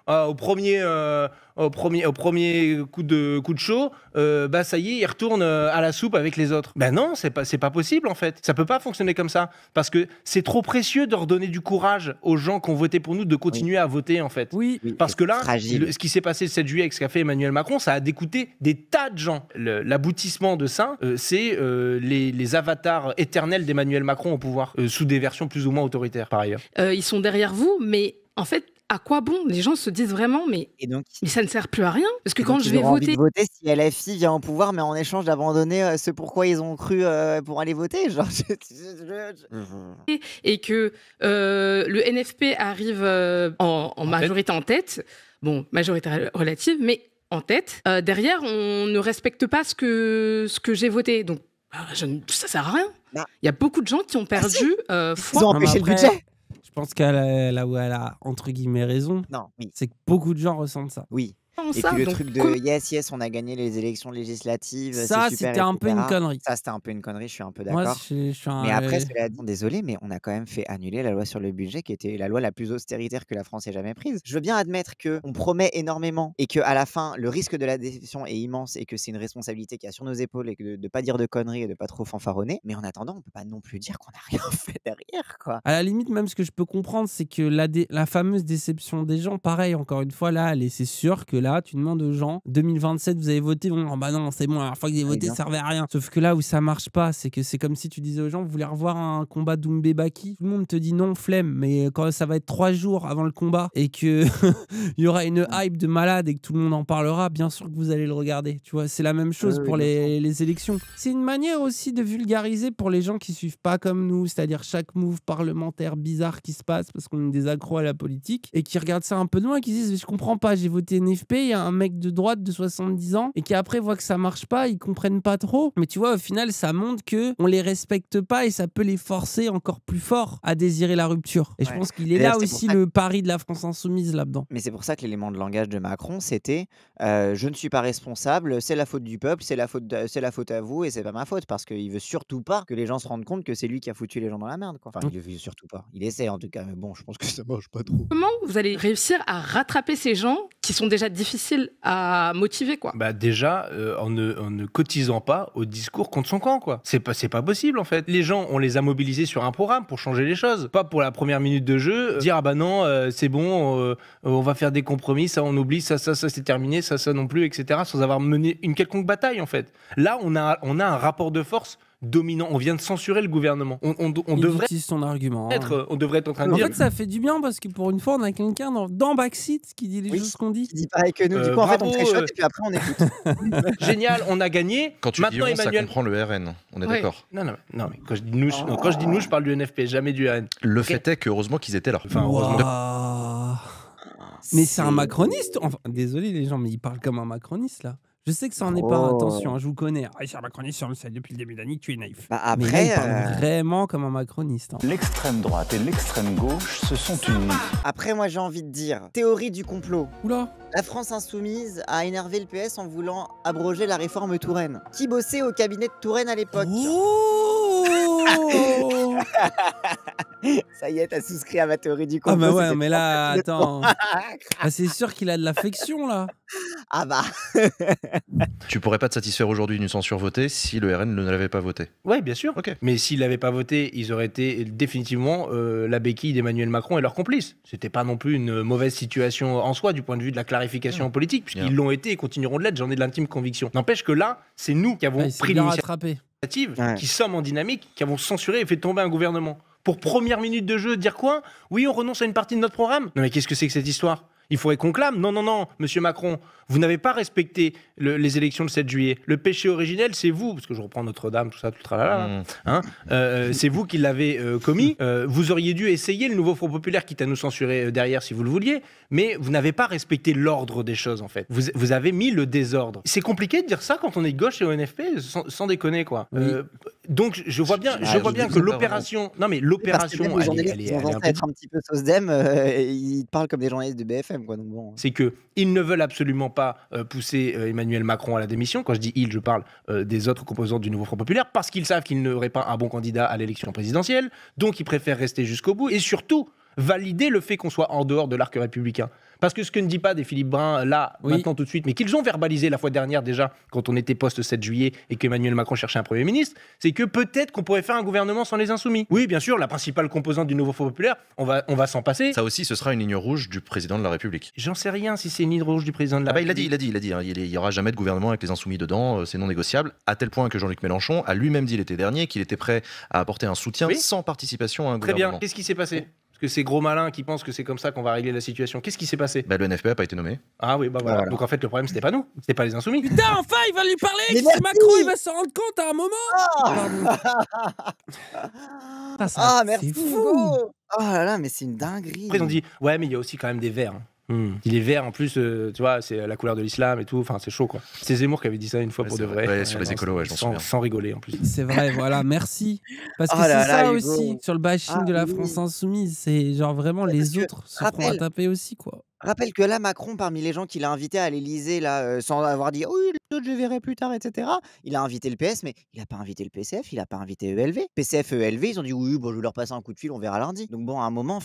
au premier coup de chaud, bah ça y est, ils retournent à la soupe avec les autres. Ben non, c'est pas possible en fait. Ça peut pas fonctionner comme ça parce que c'est trop précieux de redonner du courage aux gens qui ont voté pour nous de continuer à voter en fait. Oui. Parce que là, fragile. ce qui s'est passé le 7 juillet avec ce qu'a fait Emmanuel Macron, ça a dégoûté des tas de gens. L'aboutissement de ça, c'est les avatars éternels d'Emmanuel Macron au pouvoir, sous des versions plus ou moins autoritaires par ailleurs. Ils sont derrière vous, mais en fait, à quoi bon? Les gens se disent vraiment, mais ça ne sert plus à rien. Parce que quand je vais voter... voter si LFI vient au pouvoir, mais en échange d'abandonner ce pourquoi ils ont cru pour aller voter. Genre, Et que le NFP arrive en majorité en tête. Bon, majorité relative, mais en tête. Derrière, on ne respecte pas ce que j'ai voté. Donc, ça sert à rien. Il y a beaucoup de gens qui ont perdu foi. Ils ont empêché le budget. Je pense qu'elle là où elle a entre guillemets raison, c'est que beaucoup de gens ressentent ça. Oui. Et puis le truc de yes, on a gagné les élections législatives. Ça, c'était un peu une connerie. Ça, c'était un peu une connerie, je suis un peu d'accord. Mais après, cela dit, désolé, mais on a quand même fait annuler la loi sur le budget qui était la loi la plus austéritaire que la France ait jamais prise. Je veux bien admettre qu'on promet énormément et qu'à la fin, le risque de la déception est immense et que c'est une responsabilité qui est sur nos épaules et que de ne pas dire de conneries et de pas trop fanfaronner. Mais en attendant, on peut pas non plus dire qu'on n'a rien fait derrière, quoi. À la limite, même ce que je peux comprendre, c'est que la fameuse déception des gens, pareil, encore une fois, là, c'est sûr que là, tu demandes aux gens, 2027, vous avez voté, bon, bah non, c'est bon, la dernière fois que vous avez voté, ça servait à rien. Sauf que là où ça marche pas, c'est que c'est comme si tu disais aux gens, vous voulez revoir un combat Doumbé Baki, tout le monde te dit non, flemme, mais quand ça va être 3 jours avant le combat et que il y aura une hype de malade et que tout le monde en parlera, bien sûr que vous allez le regarder. Tu vois, c'est la même chose pour les élections. C'est une manière aussi de vulgariser pour les gens qui suivent pas comme nous, c'est-à-dire chaque move parlementaire bizarre qui se passe parce qu'on est des accros à la politique et qui regardent ça un peu de loin et qui disent je comprends pas, j'ai voté NFP, il y a un mec de droite de 70 ans et qui après voit que ça marche pas, ils comprennent pas trop. Mais tu vois, au final, ça montre que on les respecte pas et ça peut les forcer encore plus fort à désirer la rupture. Et je pense qu'il est là aussi le pari de la France insoumise là-dedans. Mais c'est pour ça que l'élément de langage de Macron, c'était je ne suis pas responsable, c'est la faute du peuple, c'est la faute à vous et c'est pas ma faute parce qu'il veut surtout pas que les gens se rendent compte que c'est lui qui a foutu les gens dans la merde, quoi. Enfin, il le veut surtout pas. Il essaie en tout cas, mais bon, je pense que ça marche pas trop. Comment vous allez réussir à rattraper ces gens qui sont déjà difficiles à motiver, quoi? Bah déjà, en ne cotisant pas au discours contre son camp, quoi. C'est pas possible, en fait. Les gens, on les a mobilisés sur un programme pour changer les choses. Pas pour la première minute de jeu, dire, ah bah non, c'est bon, on va faire des compromis, ça on oublie, ça c'est terminé, ça non plus, etc. Sans avoir mené une quelconque bataille, en fait. Là, on a un rapport de force dominant. On vient de censurer le gouvernement. On devrait utilise ton argument. On devrait être en train de dire. En fait, ça fait du bien parce que pour une fois, on a quelqu'un dans Backseat qui dit les choses qu'on dit. Qui dit pareil que nous. Du coup, en fait, on préchote et puis après, on écoute. Génial, on a gagné. Quand tu maintenant, dis on, Emmanuel... ça comprend le RN. On est d'accord. Non, mais quand je dis nous, je parle du NFP, jamais du RN. Le fait est que heureusement qu'ils étaient là. Enfin, heureusement. Mais c'est un macroniste. Enfin, désolé les gens, mais il parle comme un macroniste là. Je sais que ça en est pas, attention, je vous connais. Ah, c'est un macroniste, on le sait depuis le début d'année, tu es naïf. Bah après, mais là, il parle vraiment comme un macroniste. L'extrême droite et l'extrême gauche se sont unis. Après, moi j'ai envie de dire, théorie du complot. Oula. La France insoumise a énervé le PS en voulant abroger la réforme Touraine. Qui bossait au cabinet de Touraine à l'époque? Ça y est, t'as souscrit à ma théorie du complot. Ah bah ouais, mais là, attends. Ah, c'est sûr qu'il a de l'affection là. Ah bah. Tu pourrais pas te satisfaire aujourd'hui d'une censure votée si le RN ne l'avait pas voté. Oui, bien sûr. Okay. Mais s'ils l'avaient pas voté, ils auraient été définitivement la béquille d'Emmanuel Macron et leurs complices. C'était pas non plus une mauvaise situation en soi du point de vue de la clarification politique, puisqu'ils l'ont été et continueront de l'être. J'en ai de l'intime conviction. N'empêche que là, c'est nous qui avons pris l'initiative, qui sommes en dynamique, qui avons censuré et fait tomber un gouvernement. Pour première minute de jeu, dire quoi? Oui, on renonce à une partie de notre programme? Non mais qu'est-ce que c'est que cette histoire? Il faudrait qu'on clame. Non, monsieur Macron, vous n'avez pas respecté les élections le 7 juillet. Le péché originel, c'est vous, parce que je reprends Notre-Dame, tout ça, tout tralala. C'est vous qui l'avez commis. Vous auriez dû essayer le nouveau Front populaire, quitte à nous censurer derrière si vous le vouliez, mais vous n'avez pas respecté l'ordre des choses, en fait. Vous avez mis le désordre. C'est compliqué de dire ça quand on est gauche et au NFP, sans déconner, quoi. Oui. Donc, je vois bien que l'opération... Non, mais l'opération, elle est un petit peu SOSDEM, ils parlent comme des journalistes de BFM, quoi. Donc bon. C'est qu'ils ne veulent absolument pas pousser Emmanuel Macron à la démission. Quand je dis ils, je parle des autres composants du nouveau Front populaire, parce qu'ils savent qu'ils n'auraient pas un bon candidat à l'élection présidentielle, donc ils préfèrent rester jusqu'au bout, et surtout valider le fait qu'on soit en dehors de l'arc républicain. Parce que ce que ne dit pas des Philippe Brun, là, maintenant, tout de suite, mais qu'ils ont verbalisé la fois dernière déjà, quand on était post-7 juillet et qu'Emmanuel Macron cherchait un Premier ministre, c'est que peut-être qu'on pourrait faire un gouvernement sans les Insoumis. Oui, bien sûr, la principale composante du nouveau Front populaire, on va s'en passer. Ça aussi, ce sera une ligne rouge du président de la République. J'en sais rien si c'est une ligne rouge du président de la République. Il a dit, hein, il n'y aura jamais de gouvernement avec les Insoumis dedans, c'est non négociable, à tel point que Jean-Luc Mélenchon a lui-même dit l'été dernier qu'il était prêt à apporter un soutien sans participation à un gouvernement. Très bien, qu'est-ce qui s'est passé ? Que ces gros malins qui pensent que c'est comme ça qu'on va régler la situation. Qu'est-ce qui s'est passé? Le NFP n'a pas été nommé. Ah oui, voilà. Donc en fait, le problème, c'était pas nous. C'était pas les Insoumis. Putain, enfin, il va lui parler. C'est Macron, il va s'en rendre compte à un moment. Merci, fou. Oh là là, mais c'est une dinguerie. Après, ils ont dit, ouais, mais il y a aussi quand même des verts. Les verts, en plus, tu vois, c'est la couleur de l'islam et tout. Enfin, c'est chaud, quoi. C'est Zemmour qui avait dit ça une fois pour de vrai. Ouais, sur les écolos, j'en souviens. Sans rigoler, en plus. C'est vrai, voilà, merci. Parce que c'est ça aussi, sur le bashing de la France insoumise. C'est genre vraiment les autres se feront taper aussi, quoi. Rappelle que là, Macron, parmi les gens qu'il a invités à l'Élysée, là, sans avoir dit « Oui, les autres, je verrai plus tard, etc. » Il a invité le PS, mais il n'a pas invité le PCF, il n'a pas invité ELV. PCF et ELV, ils ont dit « Oui, bon, je vais leur passer un coup de fil, on verra lundi. » Donc bon, à un moment,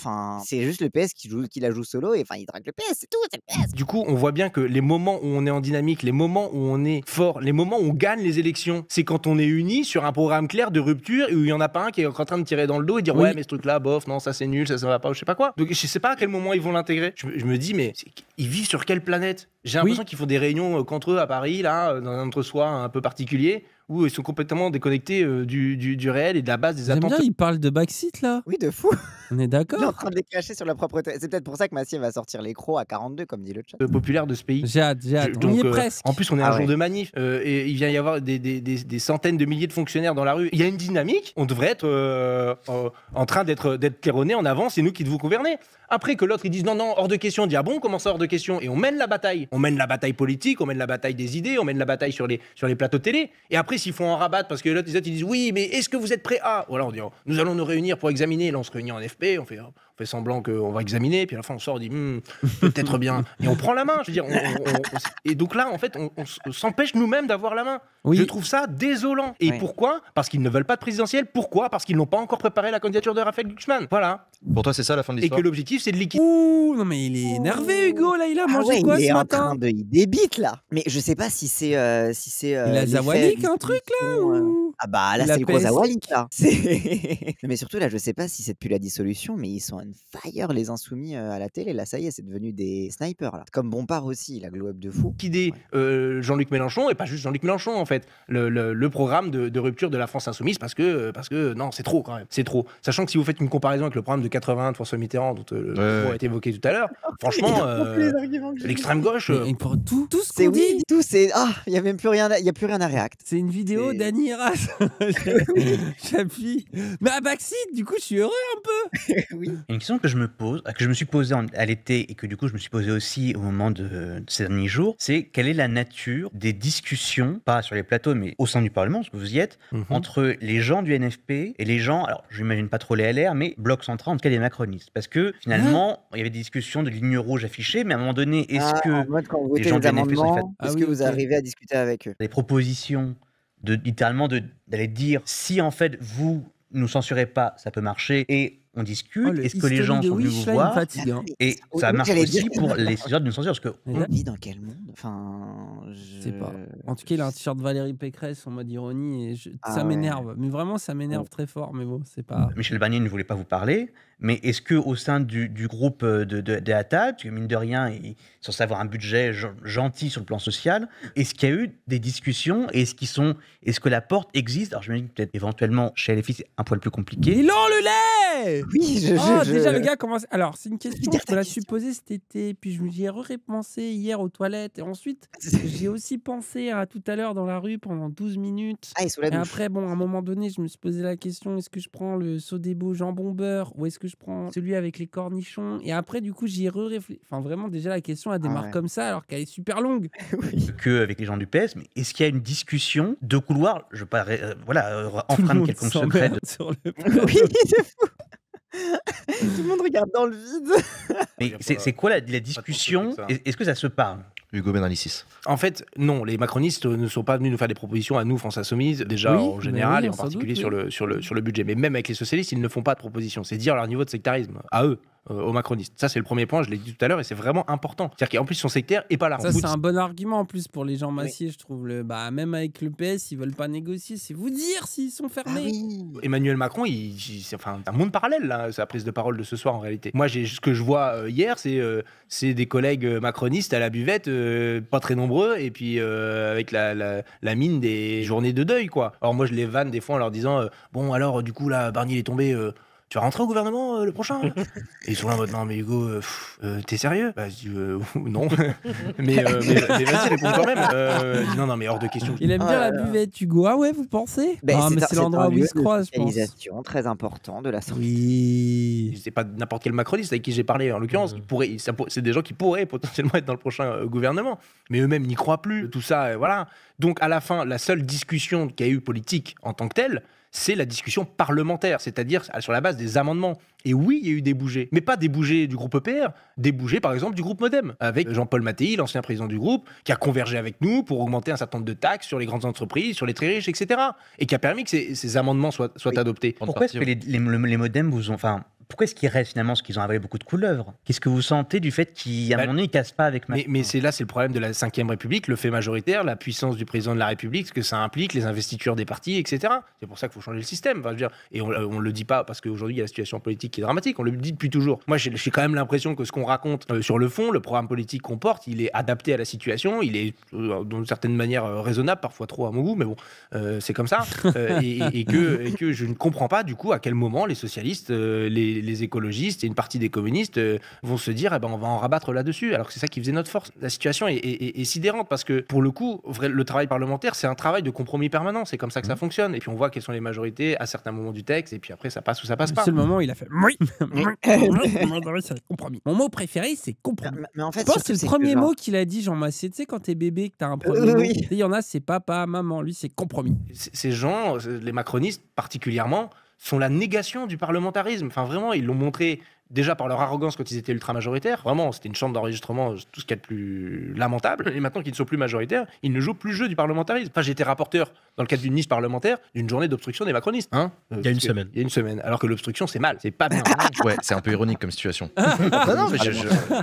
c'est juste le PS qui la joue solo, et il drague le PS, c'est tout, c'est le PS. Du coup, on voit bien que les moments où on est en dynamique, les moments où on est fort, les moments où on gagne les élections, c'est quand on est unis sur un programme clair de rupture, et où il n'y en a pas un qui est en train de tirer dans le dos et dire « Ouais, mais ce truc-là, bof, non, ça c'est nul, ça va pas, ou je sais pas quoi. » Donc je sais pas à quel moment ils vont l'intégrer. Je me dis, mais ils vivent sur quelle planète? J'ai l'impression qu'ils font des réunions qu'entre eux à Paris, là, dans un entre-soi un peu particulier, où ils sont complètement déconnectés du réel et de la base des attentes. J'aime bien, ils parlent de backseat là. Oui, de fou. On est d'accord. Il est en train de les cacher sur la propre. C'est peut-être pour ça que Massier va sortir les crocs à 42, comme dit le chat. Populaire de ce pays. J'ai hâte. On y est presque. En plus, on est un jour de manif et il vient y avoir des centaines de milliers de fonctionnaires dans la rue. Il y a une dynamique. On devrait être en train d'être claironné en avance. C'est nous qui devons gouverner. Après que l'autre ils disent non, hors de question. On dit ah bon, comment ça hors de question? Et on mène la bataille. On mène la bataille politique, on mène la bataille des idées, on mène la bataille sur les plateaux télé. Et après, s'ils font en rabattre parce que l'autre ils disent oui, mais est-ce que vous êtes prêts à? Voilà, on dit nous allons nous réunir pour examiner. Là, on se réunit en FP, on fait semblant qu'on va examiner, puis à la fin on sort, on dit peut-être bien, et on prend la main. Je veux dire, et donc là, en fait, on s'empêche nous-mêmes d'avoir la main. Oui. Je trouve ça désolant. Et pourquoi? Parce qu'ils ne veulent pas de présidentielle. Pourquoi? Parce qu'ils n'ont pas encore préparé la candidature de Raphaël Glucksmann. Voilà. Pour toi, c'est ça la fin de l'histoire. Et que l'objectif, c'est de liquider. Ouh, non mais il est énervé, Hugo. Là, il a mangé quoi ce matin? Il débite là. Mais je sais pas si c'est il a Zawalik un truc là ou... Ah bah là c'est le gros Zawalik là. Mais surtout là, je sais pas si c'est depuis la dissolution, mais ils sont on fire les insoumis à la télé. Là, ça y est, c'est devenu des snipers là. Comme Bompard aussi, il a glow up de fou. Liquider Jean-Luc Mélenchon, et pas juste Jean-Luc Mélenchon en fait, le programme de rupture de la France insoumise, parce que non, c'est trop quand même, c'est trop. Sachant que si vous faites une comparaison avec le programme de 81 de François Mitterrand dont le mot a été évoqué tout à l'heure, franchement, l'extrême gauche, et pour tout ce c'est qu'on dit, tout c'est il y a même plus rien, il y a plus rien à réact. C'est une vidéo d'Annie Eras. J'appuie. Mais à backseat, du coup, je suis heureux un peu. Oui. Une question que je me pose, que je me suis posée à l'été et que du coup je me suis posée aussi au moment de ces derniers jours, c'est quelle est la nature des discussions, pas sur les plateaux mais au sein du Parlement, parce que vous y êtes, entre les gens du NFP et les gens, alors je n'imagine pas trop les LR, mais Bloc Central, en tout cas les macronistes. Parce que finalement, il y avait des discussions de lignes rouges affichées, mais à un moment donné, est-ce que les gens du NFP sont fait... Est-ce que vous arrivez à discuter avec eux? Des propositions littéralement d'aller dire si en fait vous nous censurez pas, ça peut marcher et on discute. Est-ce que les gens sont venus vous voir? Fatigue, hein. Et ça marche aussi pour les sujets d'une censure, parce que on vit dans quel monde? Enfin, je sais pas. En tout cas, il a un t-shirt Valérie Pécresse en mode ironie et ça m'énerve. Mais vraiment, ça m'énerve très fort. Mais bon, c'est pas. Michel Barnier ne voulait pas vous parler. Mais est-ce que au sein du groupe de Attal, parce que mine de rien, ils sont censés avoir un budget gentil sur le plan social, est-ce qu'il y a eu des discussions? Est-ce que la porte existe? Alors je me dis peut-être éventuellement chez LFI c'est un poil plus compliqué. Il le lait. Oui, déjà le gars commence. Alors c'est une question. Je me la suis posée cet été, puis je me j'y ai repensé hier aux toilettes, et ensuite j'ai aussi pensé à tout à l'heure dans la rue pendant 12 minutes. Et après, bon, à un moment donné, je me suis posé la question, est-ce que je prends le Sodebo jambon beurre ou est-ce que je prends celui avec les cornichons? Et après, du coup, j'y ai réfléchi. Enfin, vraiment, déjà, la question, elle démarre comme ça, alors qu'elle est super longue. Que avec les gens du PS, mais est-ce qu'il y a une discussion de couloir? Je veux pas enfreindre quelconque secret. Sur le... Oui, c'est fou. Tout le monde regarde dans le vide. Mais c'est quoi la discussion? Est-ce que ça se parle? Hugo Benalicis. En fait, non, les macronistes ne sont pas venus nous faire des propositions à nous, France Insoumise, déjà en général et en particulier sur le budget. Mais même avec les socialistes, ils ne font pas de propositions. C'est dire leur niveau de sectarisme à eux, aux macronistes. Ça, c'est le premier point, je l'ai dit tout à l'heure, et c'est vraiment important. C'est-à-dire qu'en plus, ils sont sectaires et pas là. Ça, c'est un bon argument en plus pour les gens Massier, je trouve. Même avec le PS, ils veulent pas négocier. C'est vous dire s'ils sont fermés. Emmanuel Macron, c'est un monde parallèle, là, sa prise de parole de ce soir, en réalité. Moi, ce que je vois hier, c'est des collègues macronistes à la buvette, pas très nombreux, et puis avec la mine des journées de deuil, quoi. Alors moi, je les vanne des fois en leur disant bon, alors, du coup, là, Barnier est tombé... tu vas rentrer au gouvernement le prochain? Et ils sont là en mode non mais Hugo, t'es sérieux? Bah je dis non. mais vas-y réponds quand même. Non mais hors de question. Il aime bien la buvette Hugo. Ah ouais, vous pensez? Mais c'est l'endroit où ils se croisent, je pense. Très important de la santé. Oui. C'est pas n'importe quel macroniste avec qui j'ai parlé en l'occurrence. C'est des gens qui pourraient potentiellement être dans le prochain gouvernement, mais eux-mêmes n'y croient plus. Tout ça, voilà. Donc à la fin, la seule discussion qu'il y a eu politique en tant que telle, c'est la discussion parlementaire, c'est-à-dire sur la base des amendements. Et oui, il y a eu des bougées, mais pas des bougées du groupe EPR, des bougées par exemple du groupe Modem, avec Jean-Paul Mattei, l'ancien président du groupe, qui a convergé avec nous pour augmenter un certain nombre de taxes sur les grandes entreprises, sur les très riches, etc. Et qui a permis que ces amendements soient adoptés. Pourquoi est-ce que les Modem vous ont... Enfin, pourquoi est-ce qu'ils restent finalement? Parce qu'ils ont avalé beaucoup de couleuvres. Qu'est-ce que vous sentez du fait qu'à un moment donné, ils cassent pas avec Macron? Mais c'est le problème de la 5e République, le fait majoritaire, la puissance du président de la République, ce que ça implique, les investitures des partis, etc. C'est pour ça qu'il faut changer le système. Enfin, je veux dire, et on le dit pas parce qu'aujourd'hui, il y a la situation politique qui est dramatique. On le dit depuis toujours. Moi, j'ai quand même l'impression que ce qu'on raconte sur le fond, le programme politique qu'on porte, il est adapté à la situation. Il est, d'une certaine manière, raisonnable, parfois trop à mon goût, mais bon, c'est comme ça. Et que je ne comprends pas, du coup, à quel moment les socialistes, les écologistes et une partie des communistes vont se dire, eh ben, on va en rabattre là-dessus, alors que c'est ça qui faisait notre force. La situation est sidérante parce que, pour le coup, le travail parlementaire, c'est un travail de compromis permanent. C'est comme ça que ça fonctionne. Et puis, on voit quelles sont les majorités à certains moments du texte, et puis après, ça passe ou ça passe pas. C'est le moment où il a fait oui. C'est compromis. Mon mot préféré, c'est compromis. Mais en fait, je pense que c'est le premier mot qu'il a dit, Jean Massier. Tu sais, quand t'es bébé, que t'as un premier mot, il y en a, c'est papa, maman. Lui, c'est compromis. Ces gens, les macronistes particulièrement, sont la négation du parlementarisme. Enfin, vraiment, ils l'ont montré déjà par leur arrogance quand ils étaient ultra-majoritaires. Vraiment, c'était une chambre d'enregistrement, tout ce qu'il y a de plus lamentable. Et maintenant qu'ils ne sont plus majoritaires, ils ne jouent plus le jeu du parlementarisme. Enfin, j'ai été rapporteur, dans le cadre d'une niche parlementaire, d'une journée d'obstruction des macronistes. Il y a une semaine. Il y a une semaine. Alors que l'obstruction, c'est mal. C'est pas bien. Ouais, c'est un peu ironique comme situation. Non, mais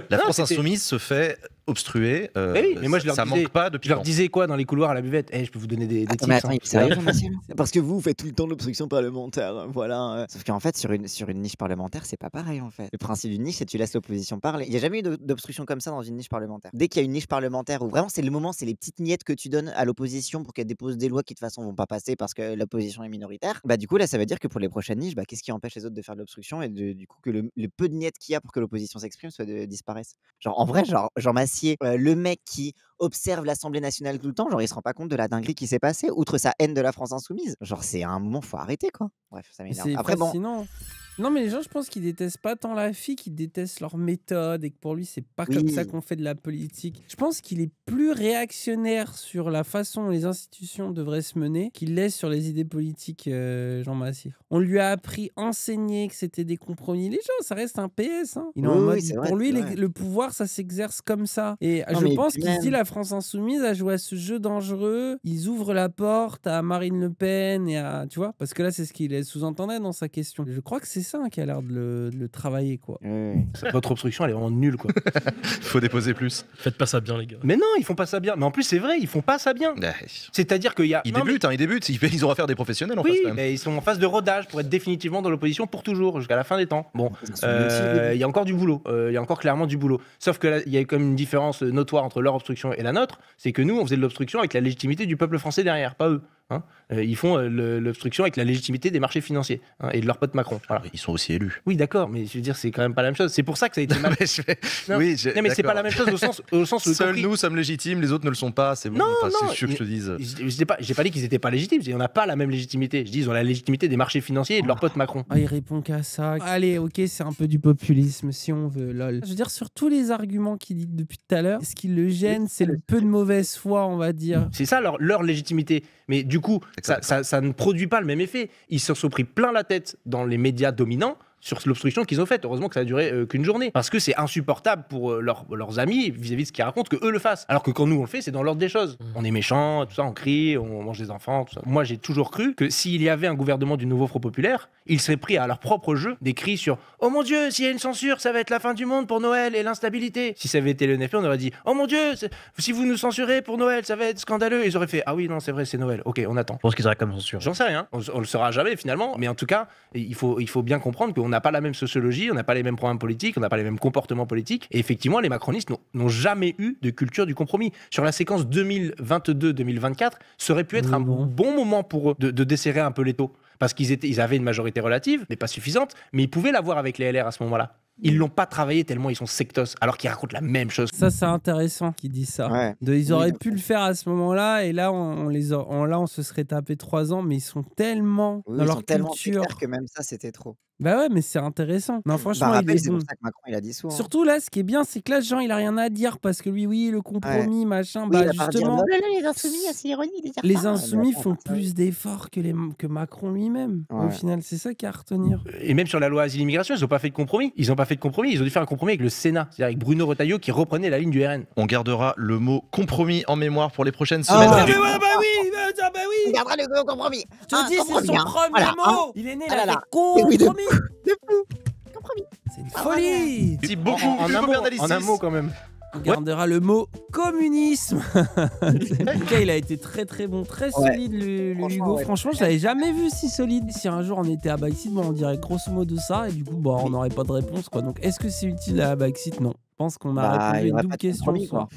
la France Insoumise se fait obstruer. Mais moi, je leur ça disais, manque pas de je leur disais quoi dans les couloirs à la buvette? Je peux vous donner des tips. Mais attends, sérieux, Jean-Massier? Parce que vous faites tout le temps de l'obstruction parlementaire. Voilà. Sauf qu'en fait, sur une niche parlementaire, c'est pas pareil, en fait. Le principe d'une niche, c'est que tu laisses l'opposition parler. Il n'y a jamais eu d'obstruction comme ça dans une niche parlementaire. Dès qu'il y a une niche parlementaire où vraiment c'est le moment, c'est les petites miettes que tu donnes à l'opposition pour qu'elle dépose des lois qui de toute façon vont pas passer parce que l'opposition est minoritaire, bah du coup là ça veut dire que pour les prochaines niches, bah qu'est-ce qui empêche les autres de faire de l'obstruction et du coup que le peu de miettes qu'il y a pour que l'opposition s'exprime disparaissent. Genre en vrai, Jean Massier, le mec qui observe l'Assemblée nationale tout le temps, genre il se rend pas compte de la dinguerie qui s'est passée, outre sa haine de la France insoumise. Genre c'est à un moment, faut arrêter quoi. Bref, ça m'énerve. Après bon. Non, mais les gens, je pense qu'ils détestent pas tant la fille, qu'ils détestent leur méthode et que pour lui, c'est pas comme ça qu'on fait de la politique. Je pense qu'il est plus réactionnaire sur la façon dont les institutions devraient se mener qu'il l'est sur les idées politiques, Jean Massier. On lui a appris, enseigné que c'était des compromis. Les gens, ça reste un PS. Hein. Il est en mode, pour lui, le pouvoir, ça s'exerce comme ça. Et je pense qu'il dit la France Insoumise a joué à ce jeu dangereux. Ils ouvrent la porte à Marine Le Pen et à. Tu vois, parce que là, c'est ce qu'il sous-entendait dans sa question. Je crois que c'est ça qui a l'air de le travailler, quoi. Votre obstruction, elle est vraiment nulle, quoi. Faut déposer plus. Faites pas ça bien, les gars. Mais non, ils font pas ça bien. Mais en plus, c'est vrai, ils font pas ça bien. C'est-à-dire qu'il y a. Ils débutent. Ils ont affaire des professionnels en face. Oui, mais ils sont en phase de rodage pour être définitivement dans l'opposition pour toujours, jusqu'à la fin des temps. Bon, il y a encore du boulot. Il y a encore clairement du boulot. Sauf que là, il y a comme une différence notoire entre leur obstruction et la nôtre. C'est que nous, on faisait de l'obstruction avec la légitimité du peuple français derrière, pas eux. Hein, ils font l'obstruction avec la légitimité des marchés financiers et de leur pote Macron. Voilà. Ils sont aussi élus. Oui, d'accord, mais je veux dire, c'est quand même pas la même chose. C'est pour ça que ça a été mal. Non, mais c'est pas la même chose au sens où seuls nous sommes légitimes, les autres ne le sont pas. C'est bon. Non, c'est sûr que je te dise. J'ai pas dit qu'ils étaient pas légitimes. On n'a pas la même légitimité. Je dis, ils ont la légitimité des marchés financiers et de leur pote Macron. Il répond qu'à ça. Allez, ok, c'est un peu du populisme si on veut. Lol. Je veux dire, sur tous les arguments qu'il dit depuis tout à l'heure, ce qui le gêne, c'est le peu de mauvaise foi, on va dire. C'est ça leur légitimité. Mais du coup, ça ne produit pas le même effet. Ils se sont pris plein la tête dans les médias dominants sur l'obstruction qu'ils ont faite. Heureusement que ça a duré qu'une journée. Parce que c'est insupportable pour leurs amis vis-à-vis de ce qu'ils racontent que eux le fassent. Alors que quand nous on le fait, c'est dans l'ordre des choses. On est méchants, tout ça, on crie, on mange des enfants, tout ça. Moi j'ai toujours cru que s'il y avait un gouvernement du nouveau Front Populaire, ils seraient pris à leur propre jeu des cris sur « Oh mon Dieu, s'il y a une censure, ça va être la fin du monde pour Noël et l'instabilité ». Si ça avait été le NFP, on aurait dit « Oh mon Dieu, si vous nous censurez pour Noël, ça va être scandaleux ». Et ils auraient fait « Ah oui, non, c'est vrai, c'est Noël. Ok, on attend ». Je pense qu'ils auraient comme censure. J'en sais rien. On le saura jamais finalement. Mais en tout cas, il faut bien comprendre qu'on n'a pas la même sociologie, on n'a pas les mêmes programmes politiques, on n'a pas les mêmes comportements politiques. Et effectivement, les macronistes n'ont jamais eu de culture du compromis. Sur la séquence 2022-2024, ça aurait pu être un bon moment pour eux de desserrer un peu l'étau. Parce qu'ils avaient une majorité relative, mais pas suffisante, mais ils pouvaient l'avoir avec les LR à ce moment-là. Ils l'ont pas travaillé tellement ils sont sectos, alors qu'ils racontent la même chose. Ça, c'est intéressant qu'ils disent ça. Ouais. Ils auraient pu le faire à ce moment-là, et là, on se serait tapé 3 ans, mais ils sont tellement dans leur culture que même ça, c'était trop. Bah ouais, mais c'est intéressant. Non, franchement, c'est pour ça que Macron, il a dit souvent. Surtout là, ce qui est bien, c'est que là, Jean, il a rien à dire parce que lui, oui, le compromis, machin, bah justement. Les insoumis, c'est ironique. Les insoumis font plus d'efforts que Macron lui-même. Au final, c'est ça qu'il y a à retenir. Et même sur la loi asile-immigration, ils n'ont pas fait de compromis. Ils n'ont pas fait de compromis. Ils ont dû faire un compromis avec le Sénat, c'est-à-dire avec Bruno Retailleau qui reprenait la ligne du RN. On gardera le mot compromis en mémoire pour les prochaines semaines. Bah oui. On gardera le mot compromis. Je te dis, c'est son premier mot. Il est né, il a fait compromis. promis. C'est une folie. Merci beaucoup, En Hugo Bernalicis. un mot quand même. On gardera le mot communisme. En tout cas, il a été très très bon, très solide le Hugo. Franchement, je l'avais jamais vu si solide. Si un jour on était à Backseat, on dirait grosso modo ça, et du coup, on n'aurait pas de réponse, quoi. Donc, est-ce que c'est utile à Backseat? Non. Je pense qu'on a répondu à une double question. Promis, quoi.